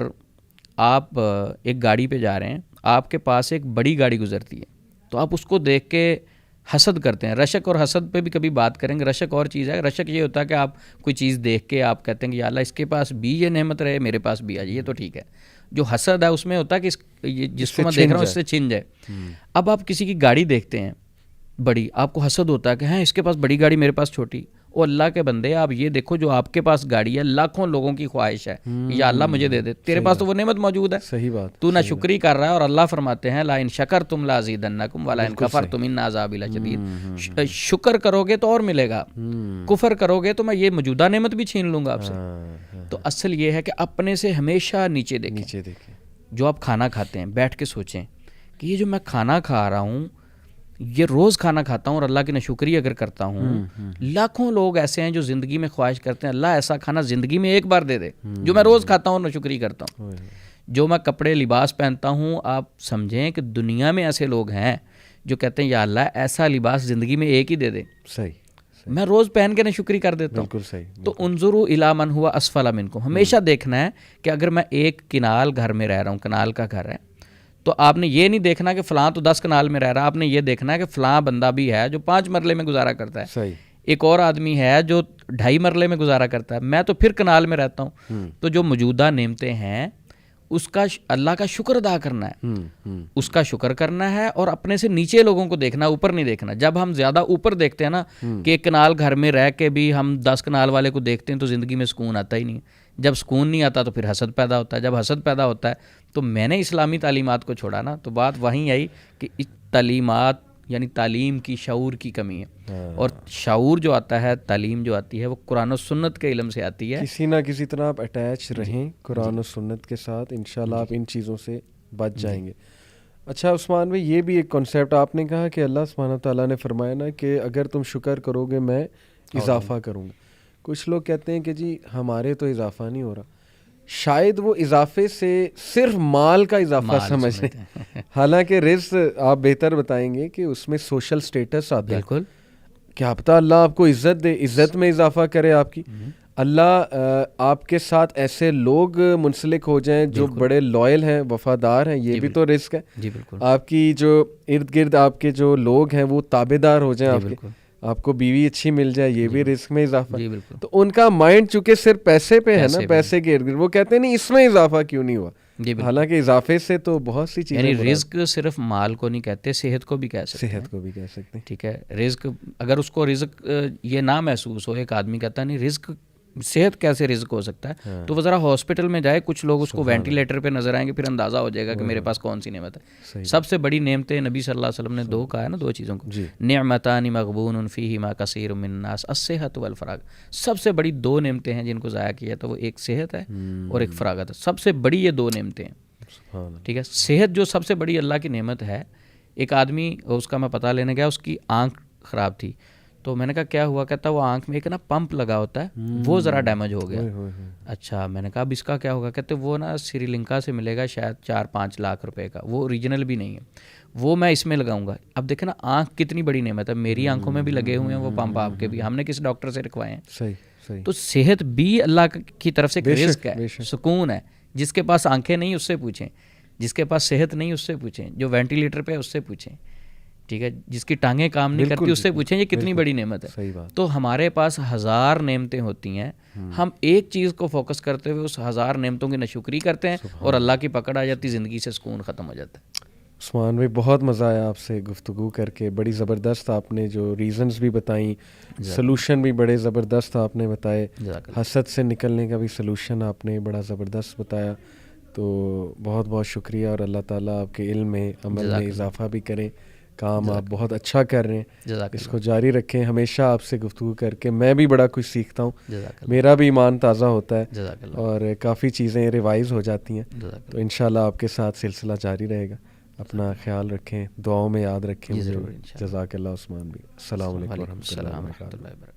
آپ ایک گاڑی پہ جا رہے ہیں، آپ کے پاس ایک بڑی گاڑی گزرتی ہے تو آپ اس کو دیکھ کے حسد کرتے ہیں. رشک اور حسد پہ بھی کبھی بات کریں گے. رشک اور چیز ہے. رشک یہ ہوتا ہے کہ آپ کوئی چیز دیکھ کے آپ کہتے ہیں کہ یا اللہ اس کے پاس بھی یہ نعمت رہے، میرے پاس بھی آ جائے، یہ تو ٹھیک ہے. جو حسد ہے اس میں ہوتا ہے کہ جس کو میں دیکھ رہا ہوں اس سے چھن جائے. اب آپ کسی کی گاڑی دیکھتے ہیں بڑی، آپ کو حسد ہوتا ہے کہ ہاں اس کے پاس بڑی گاڑی، میرے پاس چھوٹی. او اللہ کے بندے، آپ یہ دیکھو جو آپ کے پاس گاڑی ہے لاکھوں لوگوں کی خواہش ہے، یا اللہ مجھے دے دے، تیرے پاس تو وہ نعمت موجود ہے. صحیح بات. تو نہ شکری کر رہا ہے، اور اللہ فرماتے ہیں لا ان شکرتم لازیدنکم ولا ان کفرتم ان عذابی لشدید. شکر کرو گے تو اور ملے گا، کفر کرو گے تو میں یہ موجودہ نعمت بھی چھین لوں گا آپ سے. تو اصل یہ ہے کہ اپنے سے ہمیشہ نیچے دیکھیں. جو آپ کھانا کھاتے ہیں بیٹھ کے سوچیں کہ یہ جو میں کھانا کھا رہا ہوں یہ روز کھانا کھاتا ہوں اور اللہ کی ناشکری اگر کرتا ہوں. لاکھوں لوگ ایسے ہیں جو زندگی میں خواہش کرتے ہیں اللہ ایسا کھانا زندگی میں ایک بار دے دے جو میں روز کھاتا ہوں اور ناشکری کرتا ہوں. جو میں کپڑے لباس پہنتا ہوں آپ سمجھیں کہ دنیا میں ایسے لوگ ہیں جو کہتے ہیں یا اللہ ایسا لباس زندگی میں ایک ہی دے دے, صحیح, میں روز پہن کے ناشکری کر دیتا ہوں. بالکل صحیح. تو انظروا الی من ہوا اسفل منکم, ہمیشہ دیکھنا ہے کہ اگر میں ایک کنال گھر میں رہ رہا ہوں, کنال کا گھر ہے, تو آپ نے یہ نہیں دیکھنا کہ فلاں تو 10 کنال میں رہ رہا ہے, آپ نے یہ دیکھنا ہے کہ فلاں بندہ بھی ہے جو 5 مرلے میں گزارا کرتا ہے, صحیح, ایک اور آدمی ہے جو 2.5 مرلے میں گزارا کرتا ہے, میں تو پھر کنال میں رہتا ہوں. تو جو موجودہ نعمتیں ہیں اس کا اللہ کا شکر ادا کرنا ہے, اس کا شکر کرنا ہے اور اپنے سے نیچے لوگوں کو دیکھنا, اوپر نہیں دیکھنا. جب ہم زیادہ اوپر دیکھتے ہیں نا کہ ایک کنال گھر میں رہ کے بھی ہم 10 کنال والے کو دیکھتے ہیں تو زندگی میں سکون آتا ہی نہیں. جب سکون نہیں آتا تو پھر حسد پیدا ہوتا ہے, جب حسد پیدا ہوتا ہے تو میں نے اسلامی تعلیمات کو چھوڑا نا, تو بات وہیں آئی کہ تعلیمات یعنی تعلیم کی شعور کی کمی ہے, اور شعور جو آتا ہے تعلیم جو آتی ہے وہ قرآن و سنت کے علم سے آتی ہے. کسی نہ کسی طرح آپ اٹیچ رہیں قرآن و سنت کے ساتھ, انشاءاللہ آپ ان چیزوں سے بچ جائیں گے. اچھا عثمان بھائی, یہ بھی ایک کنسیپٹ آپ نے کہا کہ اللہ سبحانہ تعالیٰ نے فرمایا نا کہ اگر تم شکر کرو گے میں اضافہ کروں گا. کچھ لوگ کہتے ہیں کہ جی ہمارے تو اضافہ نہیں ہو رہا, شاید وہ اضافے سے صرف مال کا اضافہ سمجھ لیں, حالانکہ رزق آپ بہتر بتائیں گے کہ اس میں سوشل سٹیٹس آتا ہے. بالکل, کیا پتہ اللہ آپ کو عزت دے, عزت میں اضافہ کرے آپ کی, اللہ آپ کے ساتھ ایسے لوگ منسلک ہو جائیں جو بڑے لائل ہیں, وفادار ہیں, یہ بھی تو رزق ہے. جی بالکل, آپ کی جو ارد گرد آپ کے جو لوگ ہیں وہ تابع دار ہو جائیں آپ کے, آپ کو بیوی اچھی مل جائے, یہ بھی رزق میں اضافہ. جی بالکل. تو ان کا مائنڈ چونکہ صرف پیسے پہ ہے نا, پیسے کے ارد گرد, وہ کہتے ہیں نہیں اس میں اضافہ کیوں نہیں ہوا. حالانکہ اضافے سے تو بہت سی چیزیں, یعنی رزق صرف مال کو نہیں کہتے, صحت کو بھی کہہ سکتے ہیں. صحت کو بھی کہہ سکتے ہیں. ٹھیک ہے, رزق اگر اس کو رزق یہ نہ محسوس ہو, ایک آدمی کہتا ہے نہیں رزق صحت کیسے رزق ہو سکتا ہے, تو وہ ذرا ہاسپٹل میں جائے, کچھ لوگ اس کو وینٹیلیٹر پہ نظر آئیں گے, پھر اندازہ ہو جائے گا کہ میرے پاس کون سی نعمت ہے. سب سے بڑی نعمتیں نبی صلی اللہ علیہ وسلم نے 2 کہا ہے نا, 2 چیزوں کو, نعمتان مغبون فیہما کثیر من الناس الصحۃ والفراغ. سب سے بڑی 2 نعمتیں ہیں جن کو ضائع کیا تو وہ ایک صحت ہے اور ایک فراغت ہے. سب سے بڑی یہ 2 نعمتیں ہیں. ٹھیک ہے, صحت جو سب سے بڑی اللہ کی نعمت ہے. ایک آدمی اس کا میں پتہ لینے گیا, اس کی آنکھ خراب تھی, تو میں نے کہا کیا ہوا, کہتا وہ آنکھ میں ایک نا پمپ لگا ہوتا ہے وہ ذرا ڈیمیج ہو گیا. اچھا, میں نے کہا اب اس کا کیا ہوگا, کہتے وہ نا سری لنکا سے ملے گا شاید 4-5 لاکھ روپے کا, وہ اوریجنل بھی نہیں ہے, وہ میں اس میں لگاؤں گا. اب دیکھیں نا آنکھ کتنی بڑی نعمت ہے, میری آنکھوں میں بھی لگے ہوئے ہیں وہ پمپ, آپ کے بھی, ہم نے کس ڈاکٹر سے رکھوائے ہیں. صحیح. تو صحت بھی اللہ کی طرف سے رزق ہے, سکون ہے. جس کے پاس آنکھیں نہیں اس سے پوچھیں, جس کے پاس صحت نہیں اس سے پوچھیں, جو وینٹیلیٹر پہ اس سے پوچھیں. ٹھیک ہے, جس کی ٹانگیں کام نہیں کرتی اس سے پوچھیں یہ کتنی بڑی نعمت ہے. تو ہمارے پاس 1000 نعمتیں ہوتی ہیں, ہم ایک چیز کو فوکس کرتے ہوئے اس 1000 نعمتوں کی ناشکری کرتے ہیں اور اللہ کی پکڑ آ جاتی, زندگی سے سکون ختم ہو جاتا ہے. عثمان بھائی بہت مزہ آیا آپ سے گفتگو کر کے, بڑی زبردست آپ نے جو ریزنز بھی بتائیں, سلوشن بھی بڑے زبردست آپ نے بتائے, حسد سے نکلنے کا بھی سلوشن آپ نے بڑا زبردست بتایا. تو بہت بہت شکریہ, اور اللہ تعالیٰ آپ کے علم میں عمل میں اضافہ بھی کریں. کام آپ بہت اچھا کر رہے ہیں, اس کو جاری رکھیں. ہمیشہ آپ سے گفتگو کر کے میں بھی بڑا کچھ سیکھتا ہوں, میرا بھی ایمان تازہ ہوتا ہے اور کافی چیزیں ریوائز ہو جاتی ہیں. تو انشاءاللہ آپ کے ساتھ سلسلہ جاری رہے گا. اپنا خیال رکھیں, دعاؤں میں یاد رکھیں. جزاک اللہ عثمان بھی. السلام علیکم ورحمۃ اللہ وبرکاتہ.